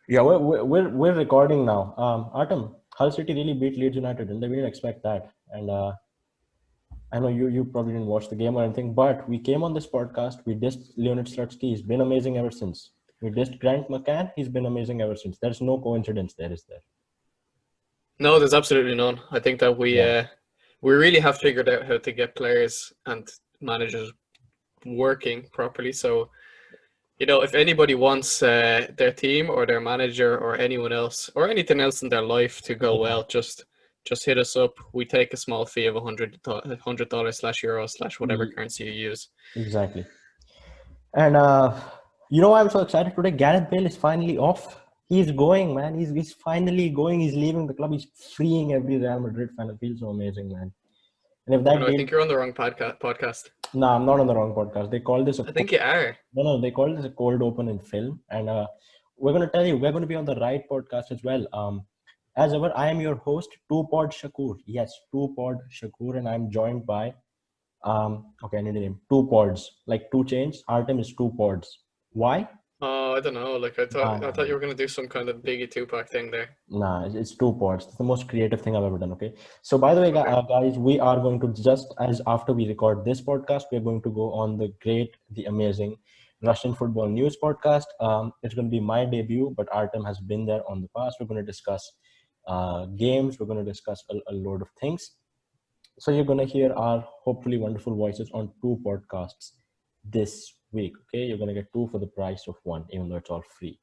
Yeah, we're recording now. Artem, Hull City really beat Leeds United, and we didn't expect that. And I know you probably didn't watch the game or anything, but we came on this podcast. We dissed Leonid Slutsky. He's been amazing ever since. We dissed Grant McCann. He's been amazing ever since. There's no coincidence there, is there? No, there's absolutely none. I think that Yeah. we really have figured out how to get players and managers working properly. So, if anybody wants their team or their manager or anyone else or anything else in their life to go Yeah. well, just hit us up. We take a small fee of $100/euro/whatever Ye- currency you use. Exactly. And you know why I'm so excited today? Gareth Bale is finally off. He's going, man. He's finally going. He's leaving the club. He's freeing every Real Madrid fan. It feels so amazing, man. And if Oh that no, I deal, think you're on the wrong podcast. no, I'm not on the wrong podcast. They call this a I think you are. no. They call this a cold open in film, and we're gonna tell you we're gonna be on the right podcast as well. As ever, I am your host, Two Pod Shakur. Yes, Two Pod Shakur, and I'm joined by okay, I need a name. Two pods, like two chains. Artem is two pods. Why? Oh, I don't know. Like I Nah, thought, I nah, thought nah. you were gonna do some kind of Biggie Tupac thing there. Nah, it's two pods. It's the most creative thing I've ever done. Okay. So, by the way, Okay. guys, we are going to just as after we record this podcast, we're going to go on the great, the amazing Russian football news podcast. It's going to be my debut, but Artem has been there on the past. We're going to discuss games. We're going to discuss a load of things. So you're going to hear our hopefully wonderful voices on two podcasts this week. Okay, you're going to get two for the price of one, even though it's all free.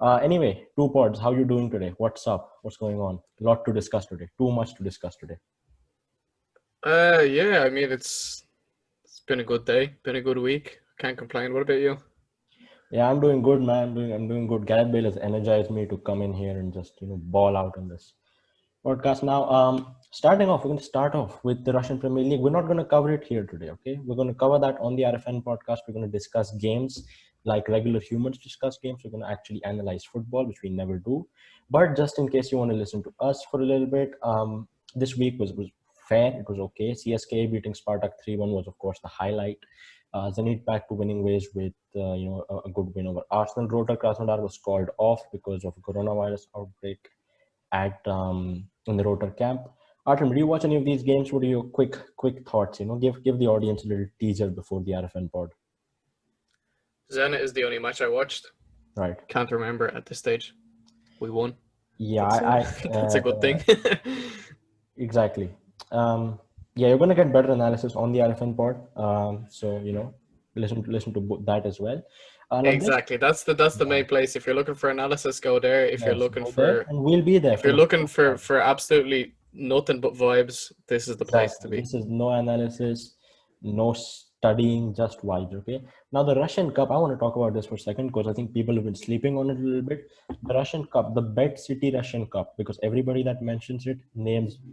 Anyway, two pods. How you doing today? What's up? What's going on? A lot to discuss today. Too much to discuss today. Yeah. I mean, it's been a good day, been a good week. Can't complain. What about you? Yeah, I'm doing good, man. I'm doing good. Gareth Bale has energized me to come in here and just ball out on this podcast. Now, starting off, we're going to start off with the Russian Premier League. We're not going to cover it here today, okay? We're going to cover that on the RFN podcast. We're going to discuss games like regular humans discuss games. We're going to actually analyze football, which we never do. But just in case you want to listen to us for a little bit, this week was fair. It was okay. CSKA beating Spartak 3-1 was, of course, the highlight. Zenit back to winning ways with a good win over Arsenal. Rotor Krasnodar was called off because of coronavirus outbreak at in the Rotor camp. Artem, did you watch any of these games? What are your quick thoughts? Give the audience a little teaser before the RFN pod. Zenit is the only match I watched. Right. Can't remember at this stage. We won. Yeah, That's a good thing. exactly. Yeah, you're gonna get better analysis on the RFN pod. So listen to that as well. Now this, Exactly. That's the yeah, main place. If you're looking for analysis, go there. If you're yes, looking go there, for and we'll be there if for you're the looking most part. for absolutely nothing but vibes, this is the place to Exactly. be. This is no analysis, no studying, just vibes. Okay. Now the Russian Cup. I want to talk about this for a second because I think people have been sleeping on it a little bit. The Russian Cup, the Bet City Russian Cup, because everybody that mentions it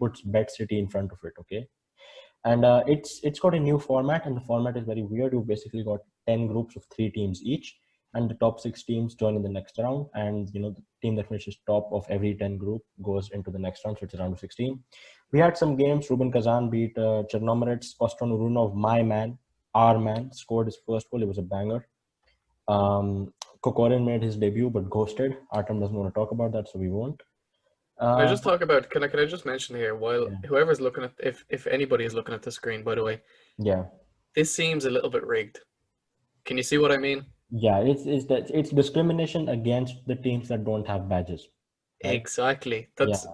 puts Bet City in front of it. Okay. And it's got a new format, and the format is very weird. You basically got 10 groups of 3 teams each, and the top 6 teams join in the next round. And the team that finishes top of every 10 group goes into the next round. So it's a round of 16. We had some games. Ruben Kazan beat Chernomorets. Koston Urunov, my man, our man, scored his first goal. It was a banger. Kokorin made his debut but ghosted. Artem doesn't want to talk about that, so we won't. Can I Uh, just talk about? Can I just mention here while yeah, whoever's looking at if anybody is looking at the screen, by the way, yeah, this seems a little bit rigged. Can you see what I mean? yeah. It's discrimination against the teams that don't have badges, right? Exactly. Yeah, That's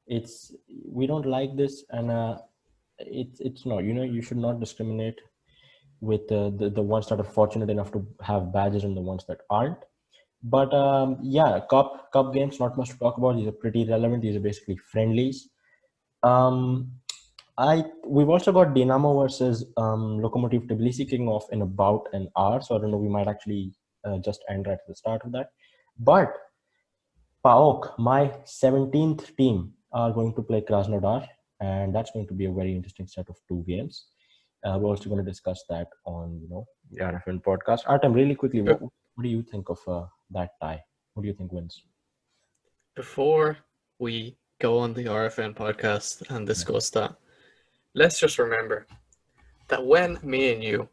it's we don't like this, and it's not. You should not discriminate with the ones that are fortunate enough to have badges and the ones that aren't. But yeah, cup games, not much to talk about. These are pretty relevant. These are basically friendlies. Um, we've also got Dynamo versus Lokomotiv Tbilisi kicking off in about an hour. So I don't know. We might actually just end right at the start of that. But PAOK, my 17th team, are going to play Krasnodar, and that's going to be a very interesting set of 2 games. We're also going to discuss that on the RFN podcast. Artem, really quickly, what do you think of that tie? What do you think wins? before we go on the RFN podcast and discuss that. Let's just remember that when me and you Yeah.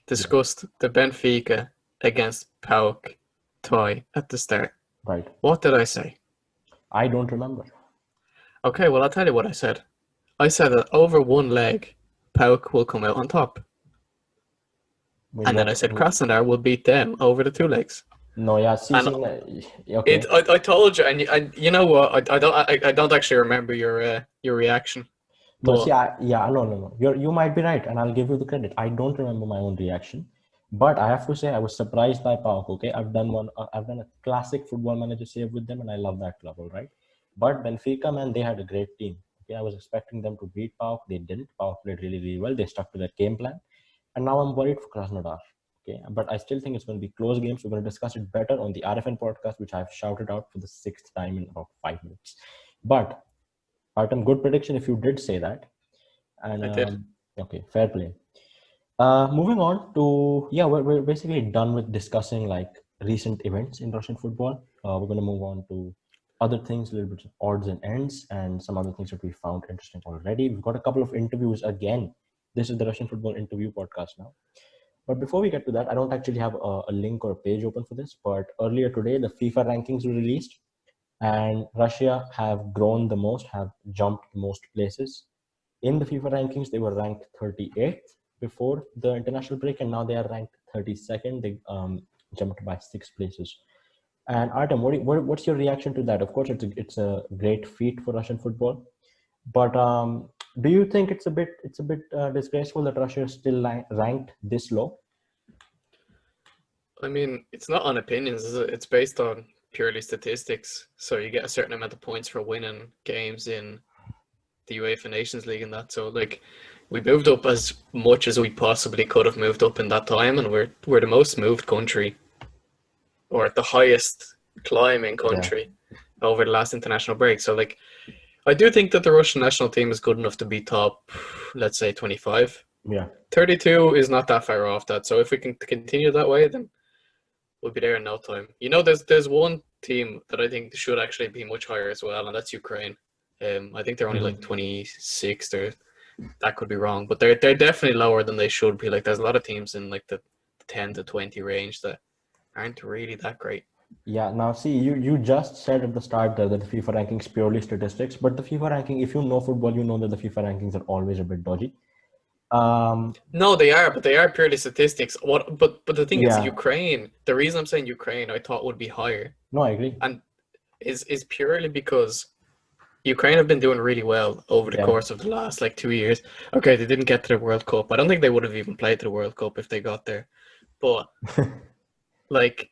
discussed the Benfica against PAOK tie at the start, Right. What did I say? I don't remember. Okay, well, I'll tell you what I said. I said that over one leg, Pauk will come out on top. Wait, And then I what? said Krasnodar will beat them over the two legs. No, yeah, see, And okay. I told you, and you know what? I don't actually remember your reaction, No, see, but no. You might be right, and I'll give you the credit. I don't remember my own reaction, but I have to say I was surprised by PAOK. Okay, I've done a classic Football Manager save with them, and I love that club. All right, but Benfica, man, they had a great team. Okay, I was expecting them to beat PAOK. They didn't. PAOK played really, really well. They stuck to their game plan, and now I'm worried for Krasnodar. Okay, but I still think it's going to be close games. We're going to discuss it better on the RFN podcast, which I've shouted out for the sixth time in about 5 minutes. But Artem, good prediction if you did say that. And I did. okay, fair play. Moving on to, yeah, we're basically done with discussing like recent events in Russian football. We're going to move on to other things, a little bit of odds and ends, and some other things that we found interesting already. We've got a couple of interviews again. This is the Russian football interview podcast now. But before we get to that, I don't actually have a link or a page open for this. But earlier today, the FIFA rankings were released, and Russia have grown the most, have jumped the most places. In the FIFA rankings, they were ranked 38th before the international break, and now they are ranked 32nd. They jumped by 6 places. And Artem, what's your reaction to that? Of course, it's a great feat for Russian football, but do you think it's a bit disgraceful that Russia is still ranked this low? I mean, it's not on opinions, is it? It's based on purely statistics. So you get a certain amount of points for winning games in the UEFA Nations League and that. So like, we moved up as much as we possibly could have moved up in that time, and we're the most moved country, or the highest climbing Yeah, country over the last international break. So like, I do think that the Russian national team is good enough to be top, let's say 25. yeah, 32 is not that far off that. So if we can continue that way, then we'll be there in no time. You know, there's one team that I think should actually be much higher as well, and that's Ukraine. I think they're only like hmm 26th, or that could be wrong, but they're definitely lower than they should be. Like, there's a lot of teams in like the 10 to 20 range that aren't really that great. yeah. Now, see, you just said at the start there that the FIFA rankings purely statistics, but the FIFA ranking, if you know football, you know that the FIFA rankings are always a bit dodgy. No, they are, but they are purely statistics. What? But the thing is, Yeah, Ukraine. The reason I'm saying Ukraine, I thought would be higher, no, I agree. and is purely because Ukraine have been doing really well over the Yeah, course of the last like 2 years. Okay, they didn't get to the World Cup. I don't think they would have even played to the World Cup if they got there. But like,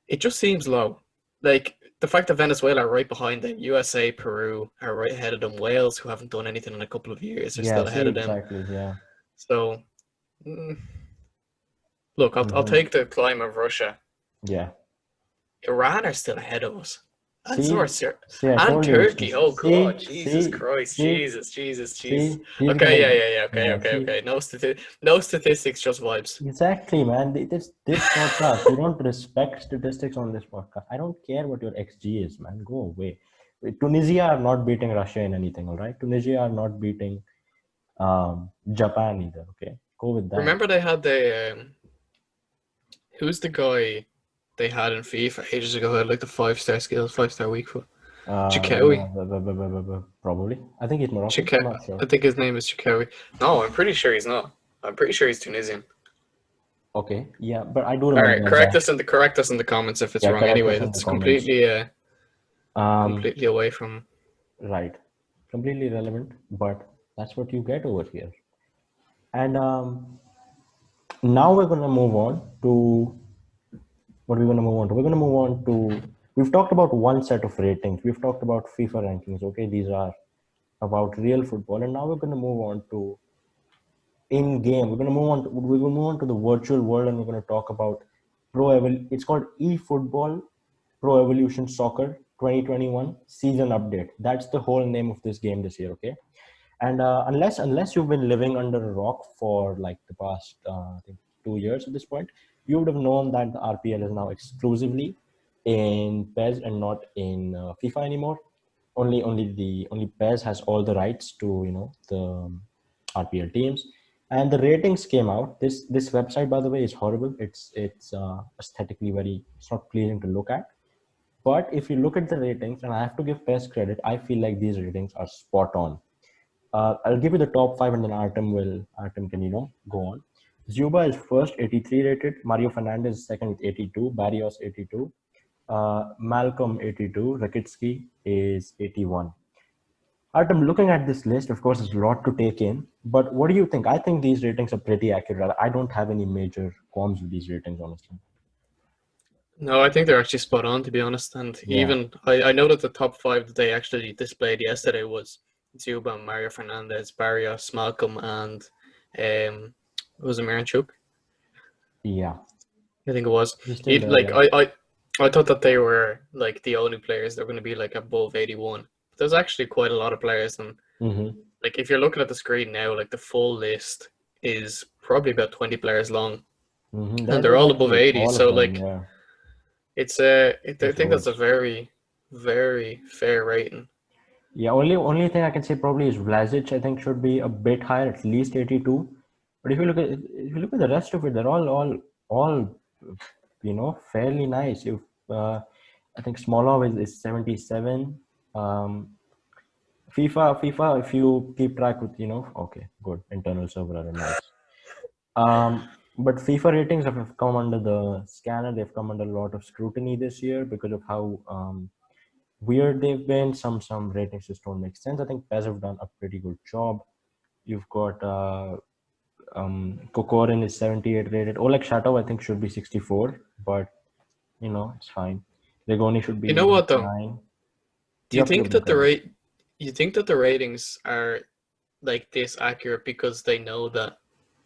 it just seems low. Like, the fact that Venezuela are right behind them, USA, Peru are right ahead of them, Wales, who haven't done anything in a couple of years, are yeah. still See, ahead of them. exactly. Yeah. So, mm, look, I'll hmm take the climb of Russia. Yeah. Iran are still ahead of us. And so are See, Syria. see, I And told you it's Turkey. just Oh God, see, Jesus see, Christ, see, Jesus. see. He's Okay, gonna, yeah. Okay, yeah. okay, See, okay. No statistics, just vibes. exactly, man. This podcast, we don't respect statistics on this podcast. I don't care what your XG is, man. Go away. Tunisia are not beating Russia in anything, all right? Tunisia are not beating Japan either. Okay, go with that. Remember they had the who's the guy they had in FIFA ages ago who had like the 5-star skills, 5-star weak foot? Chikawi. Probably. I think he's Moroccan. I'm Chikawi. not sure. I think his name is Chikawi. No, I'm pretty sure he's not. I'm pretty sure he's Tunisian. Okay, yeah, but I do All right, remember that guy. correct us in the comments if it's Yeah, wrong. correct Anyway, us in the that's comments. Um, completely away from. right, completely irrelevant, but that's what you get over here. And now we're gonna move on to what we're gonna move on to. We're gonna move on to. We've talked about one set of ratings. We've talked about FIFA rankings. Okay, these are about real football, and now we're gonna move on to in game. We're gonna move on to the virtual world, and we're gonna talk about It's called eFootball Pro Evolution Soccer 2021 season update. That's the whole name of this game this year. Okay, and unless you've been living under a rock for like the past I think 2 years at this point, you would have known that the RPL is now exclusively in PES and not in FIFA anymore. Only PES has all the rights to the RPL teams, and the ratings came out. This website, by the way, is horrible. It's aesthetically very. It's not pleasing to look at. But if you look at the ratings, and I have to give PES credit, I feel like these ratings are spot on. I'll give you the top five, and then Artem can go on. Zuba is first, 83 rated. Mario Fernandez is second with 82. Barrios 82. Malcolm 82. Rakitsky is 81. Artem, looking at this list, of course, there's a lot to take in. But what do you think? I think these ratings are pretty accurate. I don't have any major qualms with these ratings, honestly. No, I think they're actually spot on, to be honest. And Yeah, even I know that the top five that they actually displayed yesterday was Zuba, Mario Fernandez, Barrios, Malcolm, and was it Miranchuk? yeah. I think it was. He's still He, there, like yeah. I thought that they were like the only players that were going to be like above 81. But there's actually quite a lot of players, and Mm-hmm. like if you're looking at the screen now, like the full list is probably about 20 players long, Mm-hmm. and they're There's all above actually 80. all of So them, like yeah. I There's think that's a loads. very, very fair rating. Yeah, only thing I can say probably is Vlasic. I think should be a bit higher, at least 82. But if you look at the rest of it, they're all fairly nice. If I think Smolov is 77. Um, FIFA, if you keep track with, okay, good. Internal server are nice. But FIFA ratings have come under the scanner. They've come under a lot of scrutiny this year because of how weird they've been. Some ratings just don't make sense. I think PES have done a pretty good job. You've got Kokorin is 78 rated. Oleg Shatov I think should be 64, but it's fine. Legoni should You know be what though? 89. Do You you have to think give them that credit. you think that the ratings are like this accurate because they know that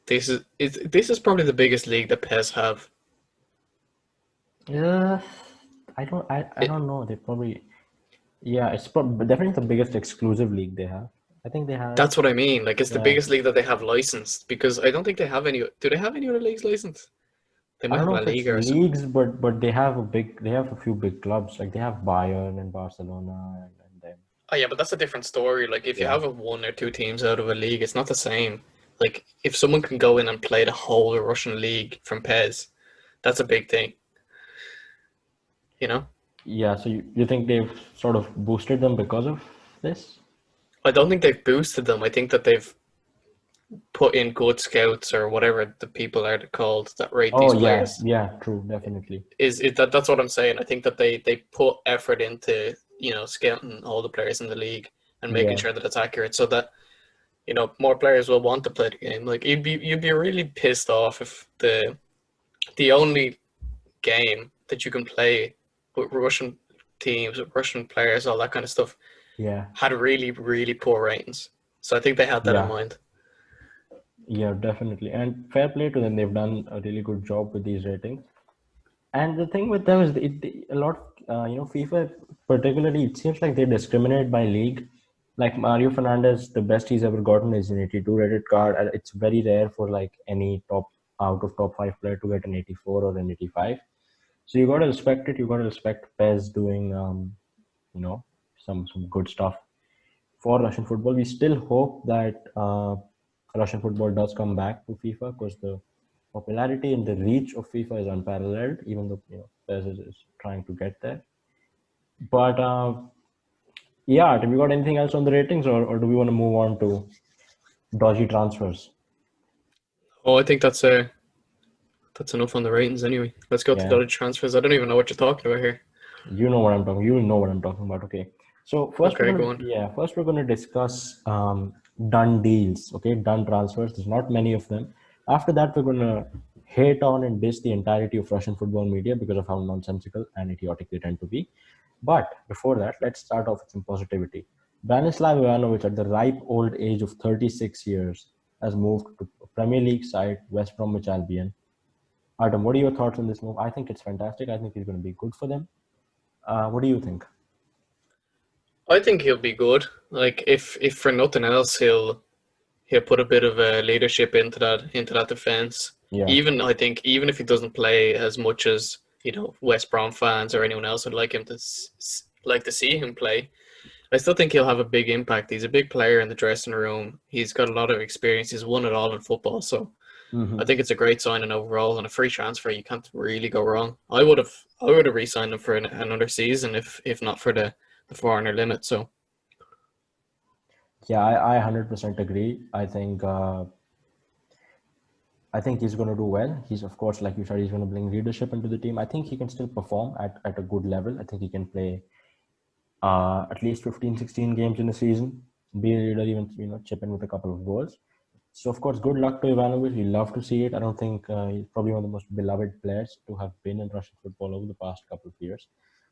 this is probably the biggest league that PES have. Yeah, I It, don't know. They probably, yeah, it's definitely the biggest exclusive league they have. I think they have, that's what I mean. Like it's the yeah. biggest league that they have licensed because I don't think they have any. Do they have any other leagues licensed? They I might don't have know La if it's Liga or something. leagues, but they have a few big clubs. Like they have Bayern and Barcelona and then Oh yeah, but that's a different story. Like if you yeah. have a one or two teams out of a league, it's not the same. Like if someone can go in and play the whole Russian league from PES, that's a big thing, you know? Yeah, so you think they've sort of boosted them because of this? I don't think they've boosted them. I think that they've put in good scouts or whatever the people are called that rate Oh these yeah, players. yeah, true, definitely. Is that's what I'm saying. I think that they put effort into, scouting all the players in the league and making Yeah, sure that it's accurate so that, more players will want to play the game. Like you'd be really pissed off if the only game that you can play with Russian teams, with Russian players, all that kind of stuff, yeah, had really, really poor ratings. So I think they had that in yeah, mind. yeah, definitely. And fair play to them. They've done a really good job with these ratings. And the thing with them is a lot, FIFA particularly, it seems like they discriminate by league. Like Mario Fernandez, the best he's ever gotten is an 82 rated card. And it's very rare for like any top five player to get an 84 or an 85. So you got to respect it. You got to respect PES doing, you know, some good stuff for Russian football. We still hope that Russian football does come back to FIFA because the popularity and the reach of FIFA is unparalleled. Even though PES is trying to get there, but yeah, have you got anything else on the ratings, or do we want to move on to dodgy transfers? Oh, I think that's enough on the ratings anyway. Let's go to the Yeah. other transfers. I don't even know what you're talking about here. You know what I'm talking. You know what I'm talking about. Okay. So Okay, go on. first we're gonna discuss done deals. Okay, done transfers. There's not many of them. After that, we're gonna hate on and diss the entirety of Russian football media because of how nonsensical and idiotic they tend to be. But before that, let's start off with some positivity. Branislav Ivanovic, at the ripe old age of 36 years, has moved to Premier League side West Bromwich Albion. Adam, what are your thoughts on this move? I think it's fantastic. I think he's going to be good for them. What do you think? I think he'll be good. Like if for nothing else, he'll put a bit of leadership into that defense. Yeah, Even I think even if he doesn't play as much as West Brom fans or anyone else would like him to like to see him play, I still think he'll have a big impact. He's a big player in the dressing room. He's got a lot of experience. He's won it all in football. So I think it's a great signing overall, and a free transfer. You can't really go wrong. I would have re-signed him for another season if not for the foreigner limit. So Yeah, I 100% agree. I think he's going to do well. He's, of course, like you said, he's going to bring leadership into the team. I think he can still perform at a good level. I think he can play at least 15, 16 games in a season, be a leader, even, chip in with a couple of goals. So, of course, good luck to Ivanovic. We love to see it. I don't think he's probably one of the most beloved players to have been in Russian football over the past couple of years.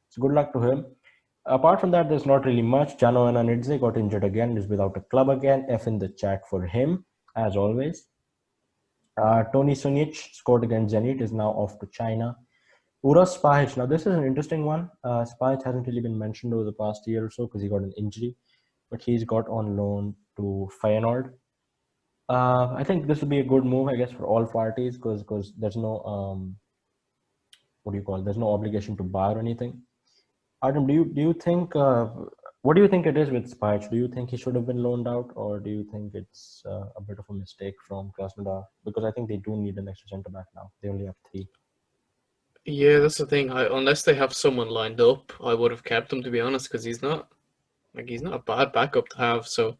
So, good luck to him. Apart from that, there's not really much. Jano Ananidze got injured again, is without a club again. F in the chat for him, as always. Tony Sunic scored against Zenit, is now off to China. Uros Spahic. Now, this is an interesting one. Spahic hasn't really been mentioned over the past year or so because he got an injury, but he's got on loan to Feyenoord. I think this would be a good move, I guess, for all parties because there's no there's no obligation to buy or anything. Adam, do you think what do you think it is with Spahic? Do you think he should have been loaned out, or do you think it's a bit of a mistake from Krasnodar? Because I think they do need an extra centre back now. They only have 3. yeah, that's the thing. Unless they have someone lined up, I would have kept him, to be honest, because he's not a bad backup to have. So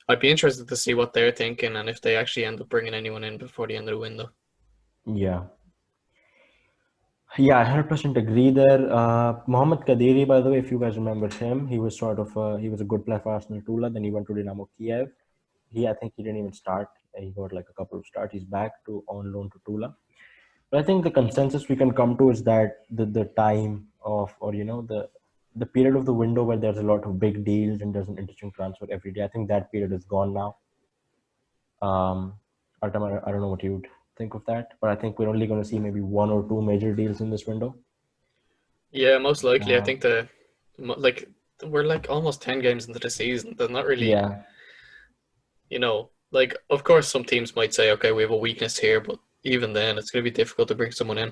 I'd be interested to see what they're thinking and if they actually end up bringing anyone in before the end of the window. Yeah. Yeah, I 100% agree there. Mohamed Kadiri, by the way, if you guys remember him, he was he was a good player for Arsenal Tula. Then he went to Dynamo Kiev. I think he didn't even start. He got like a couple of starts. He's back to on loan to Tula. But I think the consensus we can come to is that the time of, or the period of the window where there's a lot of big deals and there's an interesting transfer every day, I think that period is gone now. Artem, I don't know what you'd think of that, but I think we're only going to see maybe 1 or 2 major deals in this window. Yeah, most likely. I think we're like almost 10 games into the season. There's not really, Yeah, of course some teams might say, okay, we have a weakness here, but even then it's going to be difficult to bring someone in.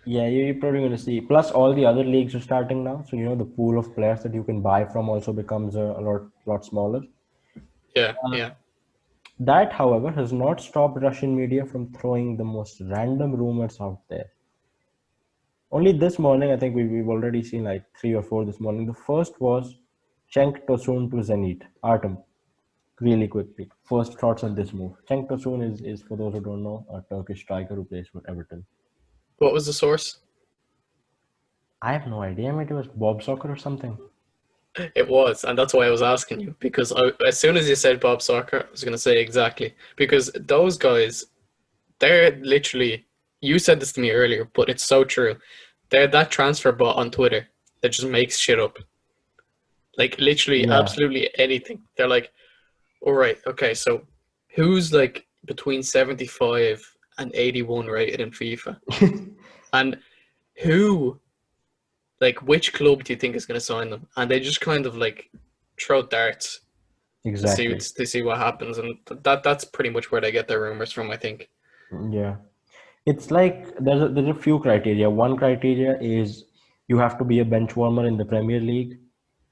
yeah, you're probably going to see. Plus, all the other leagues are starting now, so the pool of players that you can buy from also becomes a lot smaller. Yeah, Uh, yeah. That, however, has not stopped Russian media from throwing the most random rumors out there. Only this morning, I think we've already seen like 3 or 4 this morning. The first was Cenk Tosun to Zenit. Artem, really quickly, first thoughts on this move. Cenk Tosun is, for those who don't know, a Turkish striker who plays for Everton. What was the source? I have no idea. Maybe it was Bob Soccer or something. It was, and that's why I was asking you, because as soon as you said Bob Soccer, I was going to say exactly, because those guys, they're literally, you said this to me earlier, but it's so true. They're that transfer bot on Twitter that just makes shit up. Like literally Yeah, absolutely anything. They're like, all right, okay, so who's like between 75 and 81 rated in FIFA? And who, which club do you think is going to sign them? And they just kind of like throw darts exactly. to see what happens, and that's pretty much where they get their rumors from, I think. Yeah. It's like there's a few criteria. One criteria is you have to be a bench warmer in the Premier League,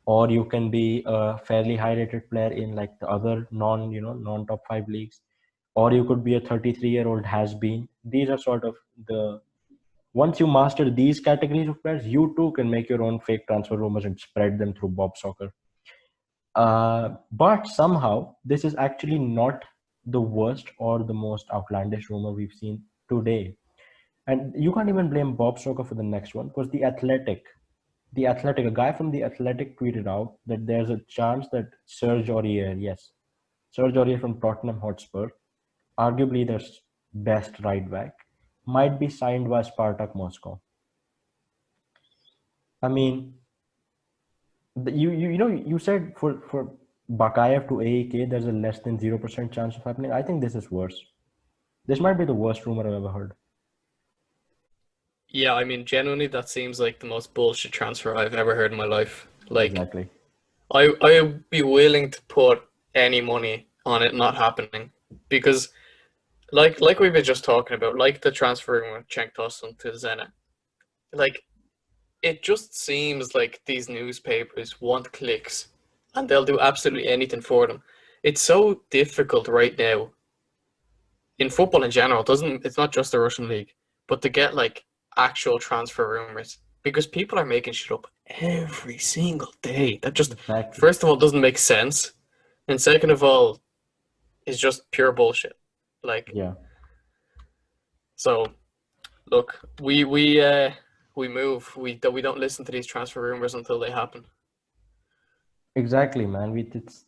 or you can be a fairly high rated player in like the other non top 5 leagues, or you could be a 33-year-old has been. These are sort of the once you master these categories of players, you too can make your own fake transfer rumors and spread them through Bob Soccer. But somehow this is actually not the worst or the most outlandish rumor we've seen today. And you can't even blame Bob Stoker for the next one because a guy from the Athletic tweeted out that there's a chance that Serge Aurier from Tottenham Hotspur, arguably their best right back, might be signed by Spartak Moscow. I mean, you said for Bakayev to AEK, there's a less than 0% chance of happening. I think this is worse. This might be the worst rumor I've ever heard. Yeah, I mean, genuinely, that seems like the most bullshit transfer I've ever heard in my life. Like, Exactly. I would be willing to put any money on it not happening because, like we were just talking about, like the transfer with Cenk Tosun to Zenit, like it just seems like these newspapers want clicks, and they'll do absolutely anything for them. It's so difficult right now in football in general, it's not just the Russian league, but to get like actual transfer rumors, because people are making shit up every single day. That just, Exactly. first of all, doesn't make sense, and second of all, is just pure bullshit. Like, Yeah. so look, we move. We don't listen to these transfer rumors until they happen. Exactly, man. It's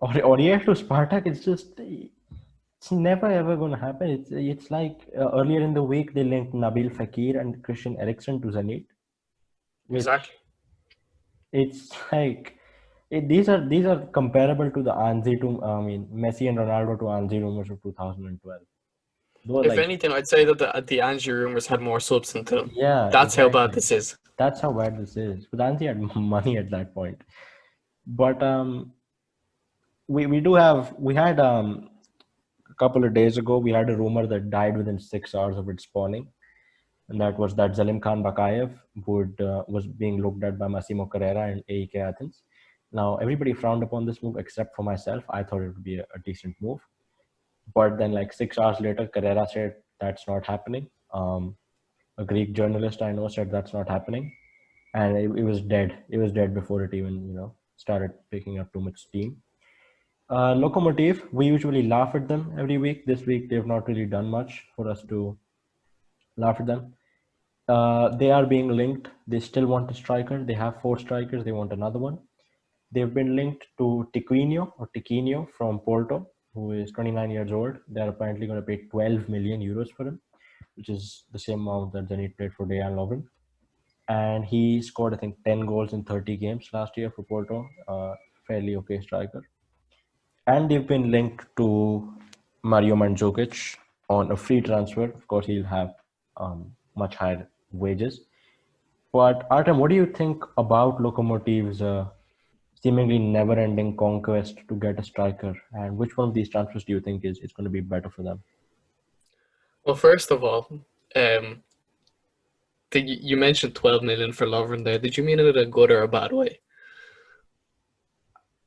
Oriel to Spartak. It's never ever gonna happen. It's like earlier in the week they linked Nabil Fekir and Christian Eriksen to Zenit, which Exactly. it's like these are comparable to the Anzi to Messi and Ronaldo to Anzi rumors of 2012. Though If like anything, I'd say that the Angie rumors had more substance to them. yeah, That's how bad exactly. this is. That's how bad this is. But Anzi had money at that point. But we had a couple of days ago we had a rumor that died within 6 hours of its spawning, and that was that Zalim Khan Bakayev was being looked at by Massimo Carrera and AEK Athens. Now everybody frowned upon this move except for myself. I thought it would be a decent move, but then like 6 hours later, Carrera said that's not happening. A Greek journalist I know said that's not happening, and it was dead. It was dead before it even started picking up too much steam. Lokomotiv, we usually laugh at them every week. This week, they've not really done much for us to laugh at them. They are being linked. They still want a striker. They have 4 strikers. They want another one. They've been linked to Tiquinho from Porto, who is 29 years old. They're apparently going to pay 12 million euros for him, which is the same amount that Zenit paid for Dejan Lovren. And he scored, I think, 10 goals in 30 games last year for Porto. Fairly okay striker. And they've been linked to Mario Mandzukic on a free transfer. Of course, he'll have much higher wages. But Artem, what do you think about Lokomotiv's seemingly never-ending conquest to get a striker? And which one of these transfers do you think is going to be better for them? Well, first of all, you mentioned 12 million for Lovren there. Did you mean it in a good or a bad way?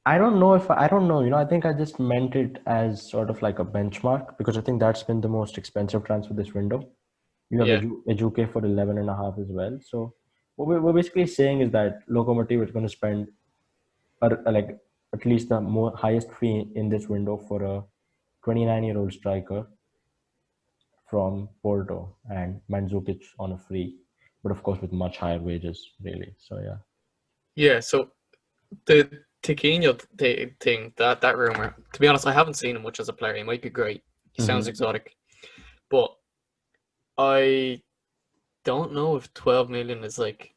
I don't know. I think I just meant it as sort of like a benchmark because I think that's been the most expensive transfer this window. You have Yeah. Ejuke for 11 and a half as well. So what we're basically saying is that Lokomotiv is going to spend like at least the highest fee in this window for a 29-year-old striker from Porto and Mandzukic on a free, but of course with much higher wages, really. So yeah. Yeah, so the Tiquinho thing, that rumor, to be honest, I haven't seen him much as a player. He might be great. He sounds exotic. But I don't know if 12 million is like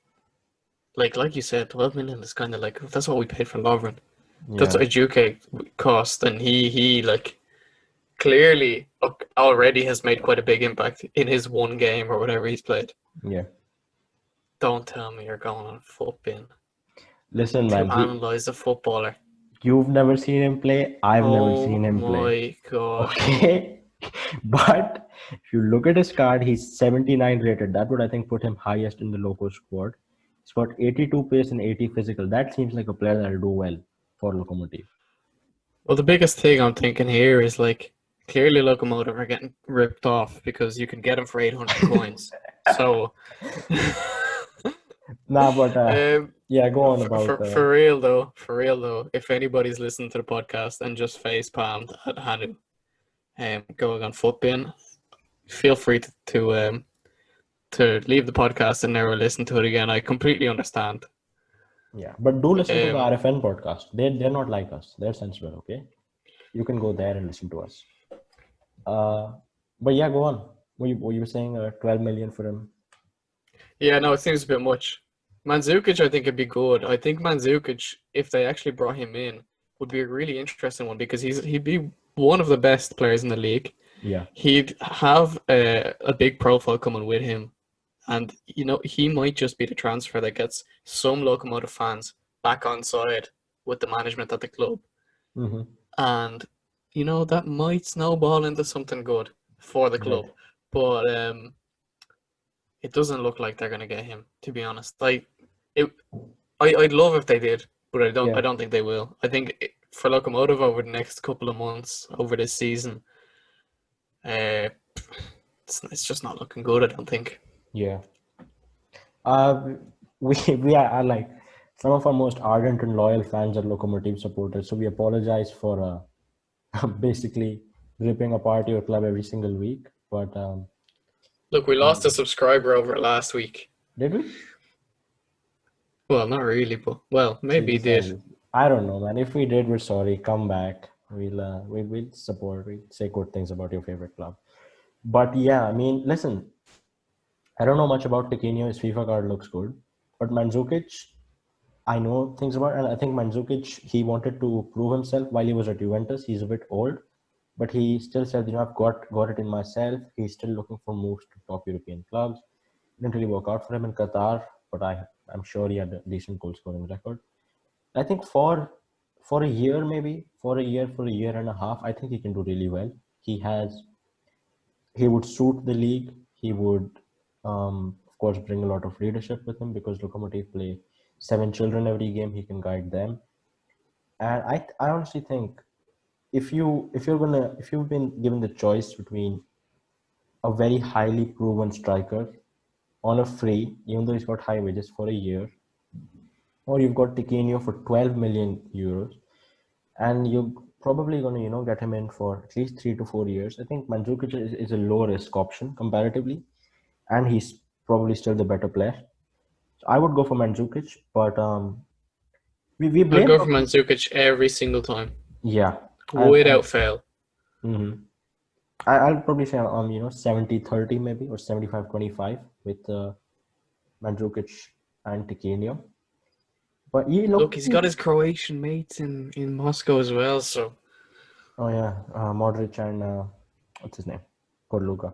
you said, 12 million is kind of like, if that's what we paid for Lovren. That's Yeah. what Ejuke cost, and he like clearly already has made quite a big impact in his one game or whatever he's played. Yeah. Don't tell me you're going on foot bin Listen, to man, analyze a footballer. you've never seen him play. I've never Oh seen him play. my god. Okay. But if you look at his card, he's 79 rated. That would, I think, put him highest in the Loco squad. He's got 82 pace and 80 physical. That seems like a player that'll do well for Lokomotiv. Well, the biggest thing I'm thinking here is like clearly Locomotive are getting ripped off because you can get them for 800 coins. So, Nah, but yeah, go on about. for real though, if anybody's listening to the podcast and just face palmed at Hanu going on footbin, feel free to leave the podcast and never listen to it again. I completely understand. Yeah, but do listen to the Um, RFN podcast. They're not like us. They're sensible. Okay, you can go there and listen to us. Uh, but yeah, go on. Were you saying 12 million for him? Yeah, no, it seems a bit much. Mandzukic, I think, would be good. I think Mandzukic, if they actually brought him in, would be a really interesting one because he'd be one of the best players in the league. Yeah, He'd have a big profile coming with him, and he might just be the transfer that gets some Locomotive fans back on side with the management at the club, mm-hmm. and that might snowball into something good for the Right. club. But it doesn't look like they're gonna get him, to be honest. I'd love if they did, but I Yeah, don't think they will. I think for Locomotive over the next couple of months, over this season, It's just not looking good, I don't think. Yeah. We are like some of our most ardent and loyal fans are Lokomotiv supporters, so we apologize for basically ripping apart your club every single week. But Look, we lost a subscriber over it last week. did we? Well, not really, but well, maybe he did. I don't know, man. If we did, we're sorry. Come back. We'll support. We say good things about your favorite club. But yeah, I mean, listen. I don't know much about Tiquinho. His FIFA card looks good, but Mandzukic, I know things about, and I think Mandzukic, he wanted to prove himself while he was at Juventus. He's a bit old, but he still said, I've got it in myself. He's still looking for moves to top European clubs. Didn't really work out for him in Qatar, but I'm sure he had a decent goal scoring record. I think for a year, maybe for a year and a half, I think he can do really well. He would suit the league. He would, of course, bring a lot of leadership with him because Lokomotiv play 7 children every game. He can guide them, and I honestly think if you've been given the choice between a very highly proven striker on a free, even though he's got high wages for a year, or you've got Tiquinho for 12 million euros, and you're probably going to get him in for at least 3 to 4 years. I think Mandzukic is a low risk option comparatively, and he's probably still the better player. So I would go for Mandzukic, but we I'd blame go for Mandzukic every single time. Yeah, without fail. Mm-hmm. I'll probably say 70-30 maybe, or 75-25 with Mandzukic and Tiquinho. But Look, he's got his Croatian mates in Moscow as well, so. Oh yeah, Modric and what's his name, Korluka.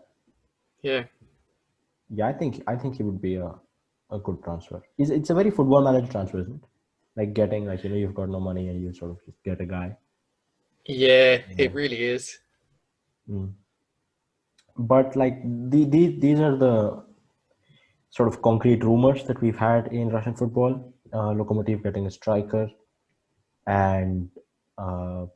Yeah. Yeah, I think he would be a good transfer. It's a very football manager transfer, isn't it? Like getting you've got no money and you sort of just get a guy. Yeah, it really is. But like these are the sort of concrete rumors that we've had in Russian football. Lokomotiv getting a striker, and Spartak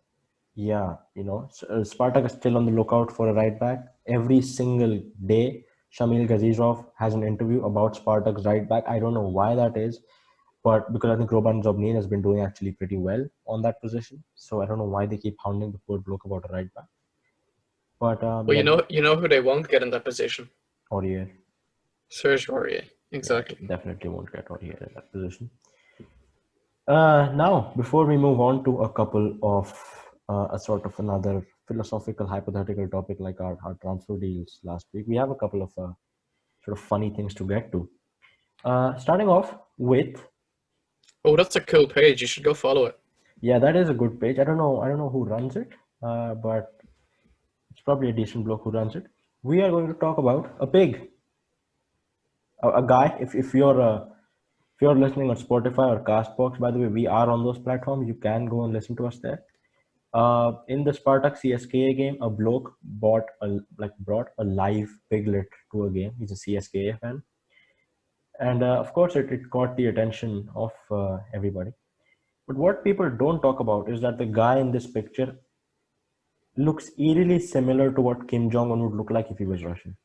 is still on the lookout for a right back. Every single day, Shamil Gazizov has an interview about Spartak's right back. I don't know why that is, but because I think Roman Zobnin has been doing actually pretty well on that position. So I don't know why they keep hounding the poor bloke about a right back. But well, you know who they won't get in that position? Aurier. Serge Aurier, exactly. Yeah, definitely won't get Aurier in that position. Now, before we move on to a couple of a sort of another philosophical, hypothetical topic like our transfer deals last week, we have a couple of sort of funny things to get to. Starting off with. Oh, that's a cool page. You should go follow it. Yeah, that is a good page. I don't know who runs it, but it's probably a decent bloke who runs it. We are going to talk about a pig, a guy. If you're listening on Spotify or Castbox, by the way, we are on those platforms. You can go and listen to us there. In the Spartak CSKA game, a bloke brought a live piglet to a game. He's a CSKA fan, and of course, it caught the attention of everybody. But what people don't talk about is that the guy in this picture looks eerily similar to what Kim Jong-Un would look like if he was Russian.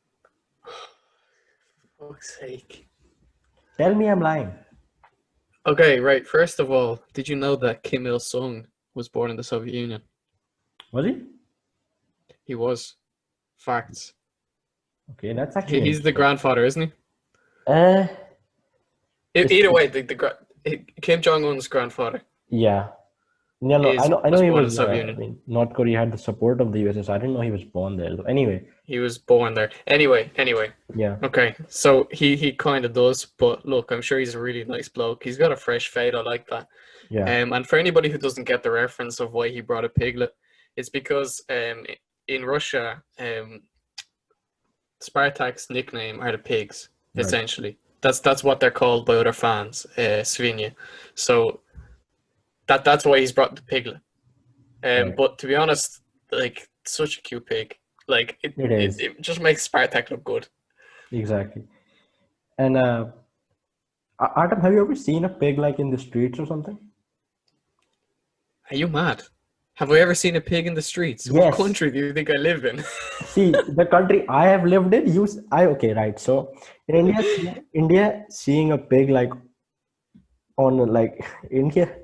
For fuck's sake. Tell me I'm lying. Okay, right. First of all, did you know that Kim Il-sung was born in the Soviet Union? Was he? He was. Facts. Okay, that's actually He's the grandfather, isn't he? Either way, Kim Jong-un's grandfather. Yeah. Yeah, no, I know he was. North Korea had the support of the USSR. I didn't know he was born there. So anyway, he was born there. Anyway. Yeah. Okay, so he kind of does, but look, I'm sure he's a really nice bloke. He's got a fresh fade. I like that. Yeah. And for anybody who doesn't get the reference of why he brought a piglet, it's because in Russia, Spartak's nickname are the pigs. Right. Essentially, that's what they're called by other fans, Svinya. So. That's why he's brought the piglet. Right. But to be honest, like, such a cute pig. Like, it just makes Spartak look good. Exactly. And Artem, have you ever seen a pig like in the streets or something? Are you mad? Have I ever seen a pig in the streets? What Yes. country do you think I live in? See, the country I have lived in, okay, right. So in India, seeing a pig like on like India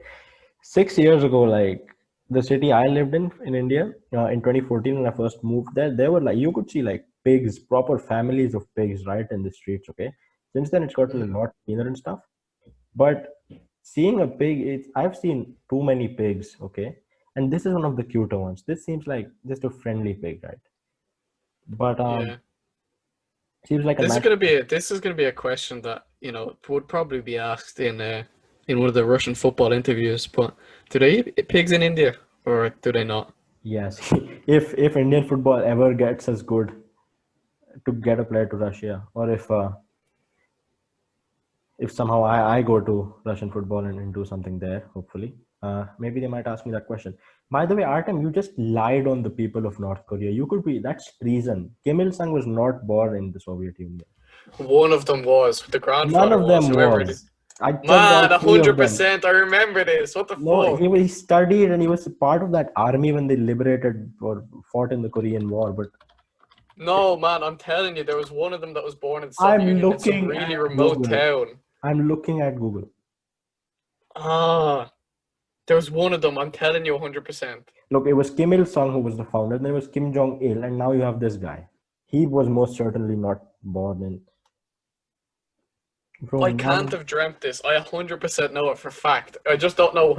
6 years ago, like the city I lived in India, in 2014 when I first moved there were like you could see like pigs, proper families of pigs, right in the streets. Okay, since then it's gotten a lot cleaner and stuff. But seeing a pig, I've seen too many pigs. Okay, and this is one of the cuter ones. This seems like just a friendly pig, right? But Yeah. seems like a This is nice. gonna be a question that, would probably be asked in one of the Russian football interviews. But do they eat pigs in India or do they not? Yes, if Indian football ever gets as good to get a player to Russia, or if somehow I go to Russian football and do something there, hopefully, maybe they might ask me that question. By the way, Artem, you just lied on the people of North Korea. You could be, that's treason. Kim Il Sung was not born in the Soviet Union. One of them was. The None grandfather of was. them Whoever it was. is. I checked Man, all a three of hundred them. percent. I remember this. What the No, fuck? he studied and he was part of that army when they liberated or fought in the Korean War. But No, man, I'm telling you, there was one of them that was born in the Soviet I'm Union in some looking really at remote Google. town. I'm looking at Google. Ah, there was one of them. I'm telling you, 100%. Look, it was Kim Il Sung who was the founder, then it was Kim Jong-Il, and now you have this guy. He was most certainly not born in. Bro, I can't none. have dreamt this. I 100% know it for fact. I just don't know.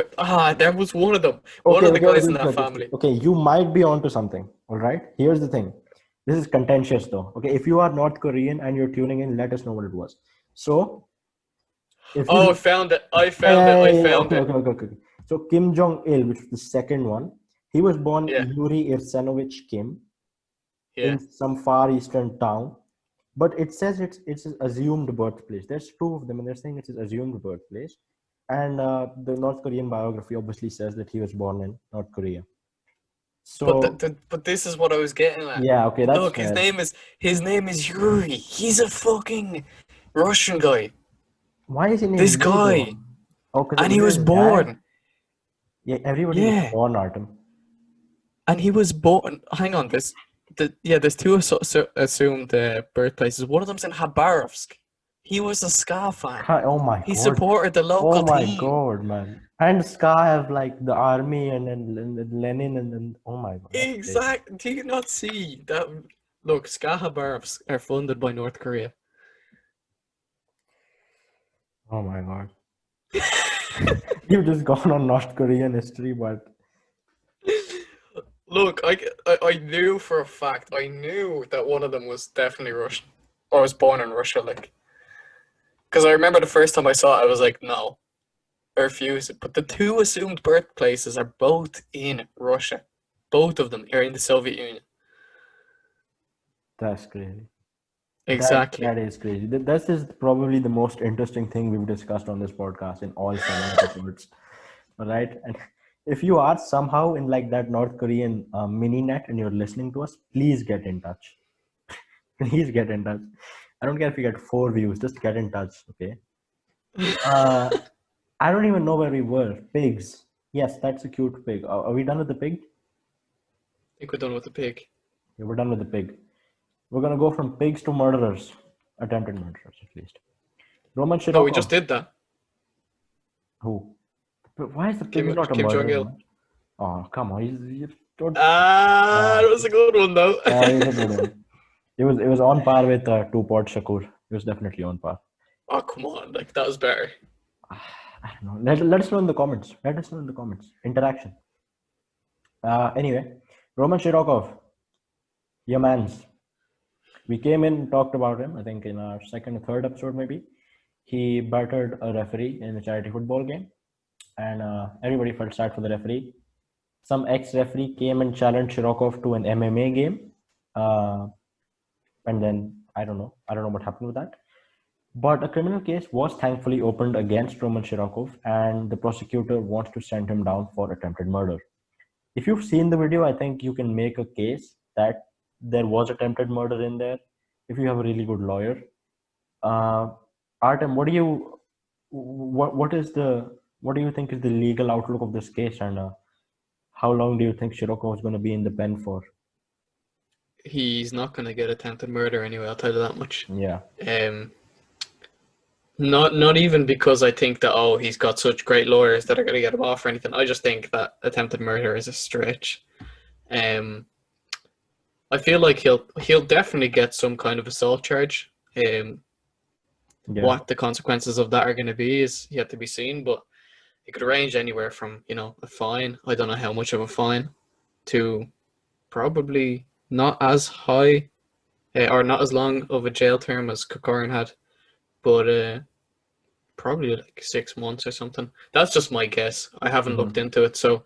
There was one of them. One Okay, of the okay, guys okay, in okay, that okay. family. Okay, you might be onto something. All right. Here's the thing. This is contentious though. Okay, if you are North Korean and you're tuning in, let us know what it was. So, if Oh, I you, found it. I yeah, found it. yeah, I yeah, yeah, found okay, it. okay, okay, okay. So Kim Jong Il, which was the second one, he was born Yeah, Yuri Irsenovich Kim yeah. in some far eastern town, but it says it's his assumed birthplace. There's two of them, and they're saying it's his assumed birthplace. And the North Korean biography obviously says that he was born in North Korea. But So but this is what I was getting at. yeah, okay, that's Look, his fair. name is his name is Yuri. He's a fucking Russian guy. Why is he named This Yuri though? guy, Oh, because and of he was his dad. born. Yeah, everybody was Yeah, born Artem. and he was born. Hang on, there's two assumed birthplaces. One of them's in Khabarovsk. He was a ska fan. Oh my He god. supported the Oh local my team. god, man. And Ska have like the army and Lenin and then oh my god, that's crazy. Exact. Do you not see that? Look, ska Khabarovsk are funded by North Korea. Oh my god. You've just gone on North Korean history, but Look, I knew for a fact. I knew that one of them was definitely Russian, or was born in Russia. Like, because I remember the first time I saw it, I was like, no, I refuse it. But the two assumed birthplaces are both in Russia. Both of them are in the Soviet Union. that's crazy. Exactly. That is crazy. This is probably the most interesting thing we've discussed on this podcast in all 7 episodes. All right. And if you are somehow in like that North Korean mini net and you're listening to us, please get in touch. Please get in touch. I don't care if you get 4 views, just get in touch. Okay. Uh, I don't even know where we were. Pigs. Yes, that's a cute pig. Are we done with the pig? I think we're done with the pig. Yeah, we're done with the pig. We're gonna go from pigs to murderers, attempted murderers at least. Roman No, we just Shirokov. did that. Who? But why is the pig not a Kim murderer, Jong-Il. man? Oh, come on. He's don't. That was a good one though. He's a good one. It was on par with two-pot Shakur. It was definitely on par. Oh, come on. Like, that was better. I don't know. Let us know in the comments. Let us know in the comments. Interaction. Anyway, Roman Shirokov, your man's. We came in, talked about him, I think in our second or third episode, maybe. He battered a referee in a charity football game, and everybody felt sad for the referee. Some ex-referee came and challenged Shirokov to an MMA game, uh, and then I don't know what happened with that. But a criminal case was thankfully opened against Roman Shirokov, and the prosecutor wants to send him down for attempted murder. If you've seen the video, I think you can make a case that there was attempted murder in there. If you have a really good lawyer, uh, Artem, what do you think is the legal outlook of this case, and How long do you think Shirokov is going to be in the pen for? He's not going to get attempted murder anyway, I'll tell you that much. Yeah. Not even because I think that he's got such great lawyers that are going to get him off or anything. I just think that attempted murder is a stretch. I feel like he'll definitely get some kind of assault charge. Yeah. What the consequences of that are going to be is yet to be seen, but it could range anywhere from a fine. I don't know how much of a fine to probably not as high or not as long of a jail term as Kokorin had, but probably like 6 months or something. That's just my guess. I haven't looked into it, so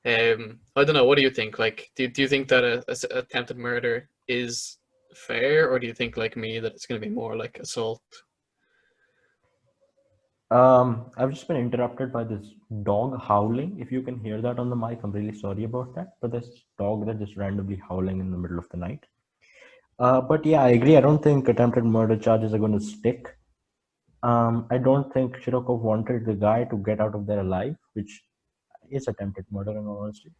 I don't know. What do you think? Like, do you think that a attempted murder is fair, or do you think, like me, that it's going to be more like assault? I've just been interrupted by this dog howling. If you can hear that on the mic, I'm really sorry about that. But this dog that just randomly howling in the middle of the night. But yeah, I agree. I don't think attempted murder charges are going to stick. I don't think Shirokov wanted the guy to get out of there alive, which is attempted murder in all honesty.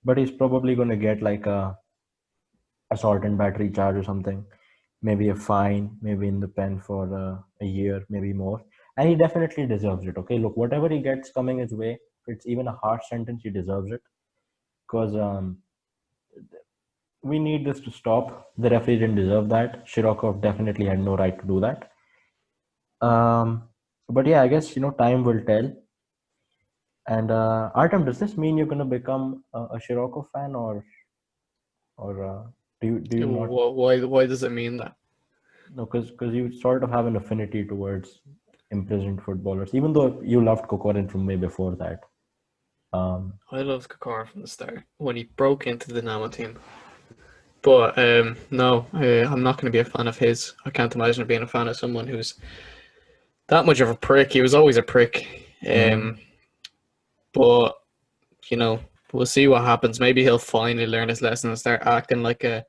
But he's probably going to get like a assault and battery charge or something, maybe a fine, maybe in the pen for a year, maybe more. And he definitely deserves it. Okay, look, whatever he gets coming his way, if it's even a harsh sentence, he deserves it. Because we need this to stop. The referee didn't deserve that. Shirokov definitely had no right to do that. But yeah, I guess time will tell. And Artem, does this mean you're going to become a Shirokov fan, or do you not? Why does it mean that? No, because you sort of have an affinity towards imprisoned footballers, even though you loved Kokorin from way before that. I loved Kokorin from the start when he broke into the Dynamo team. But no, I'm not going to be a fan of his. I can't imagine being a fan of someone who's that much of a prick. He was always a prick. But we'll see what happens. Maybe he'll finally learn his lesson and start acting like a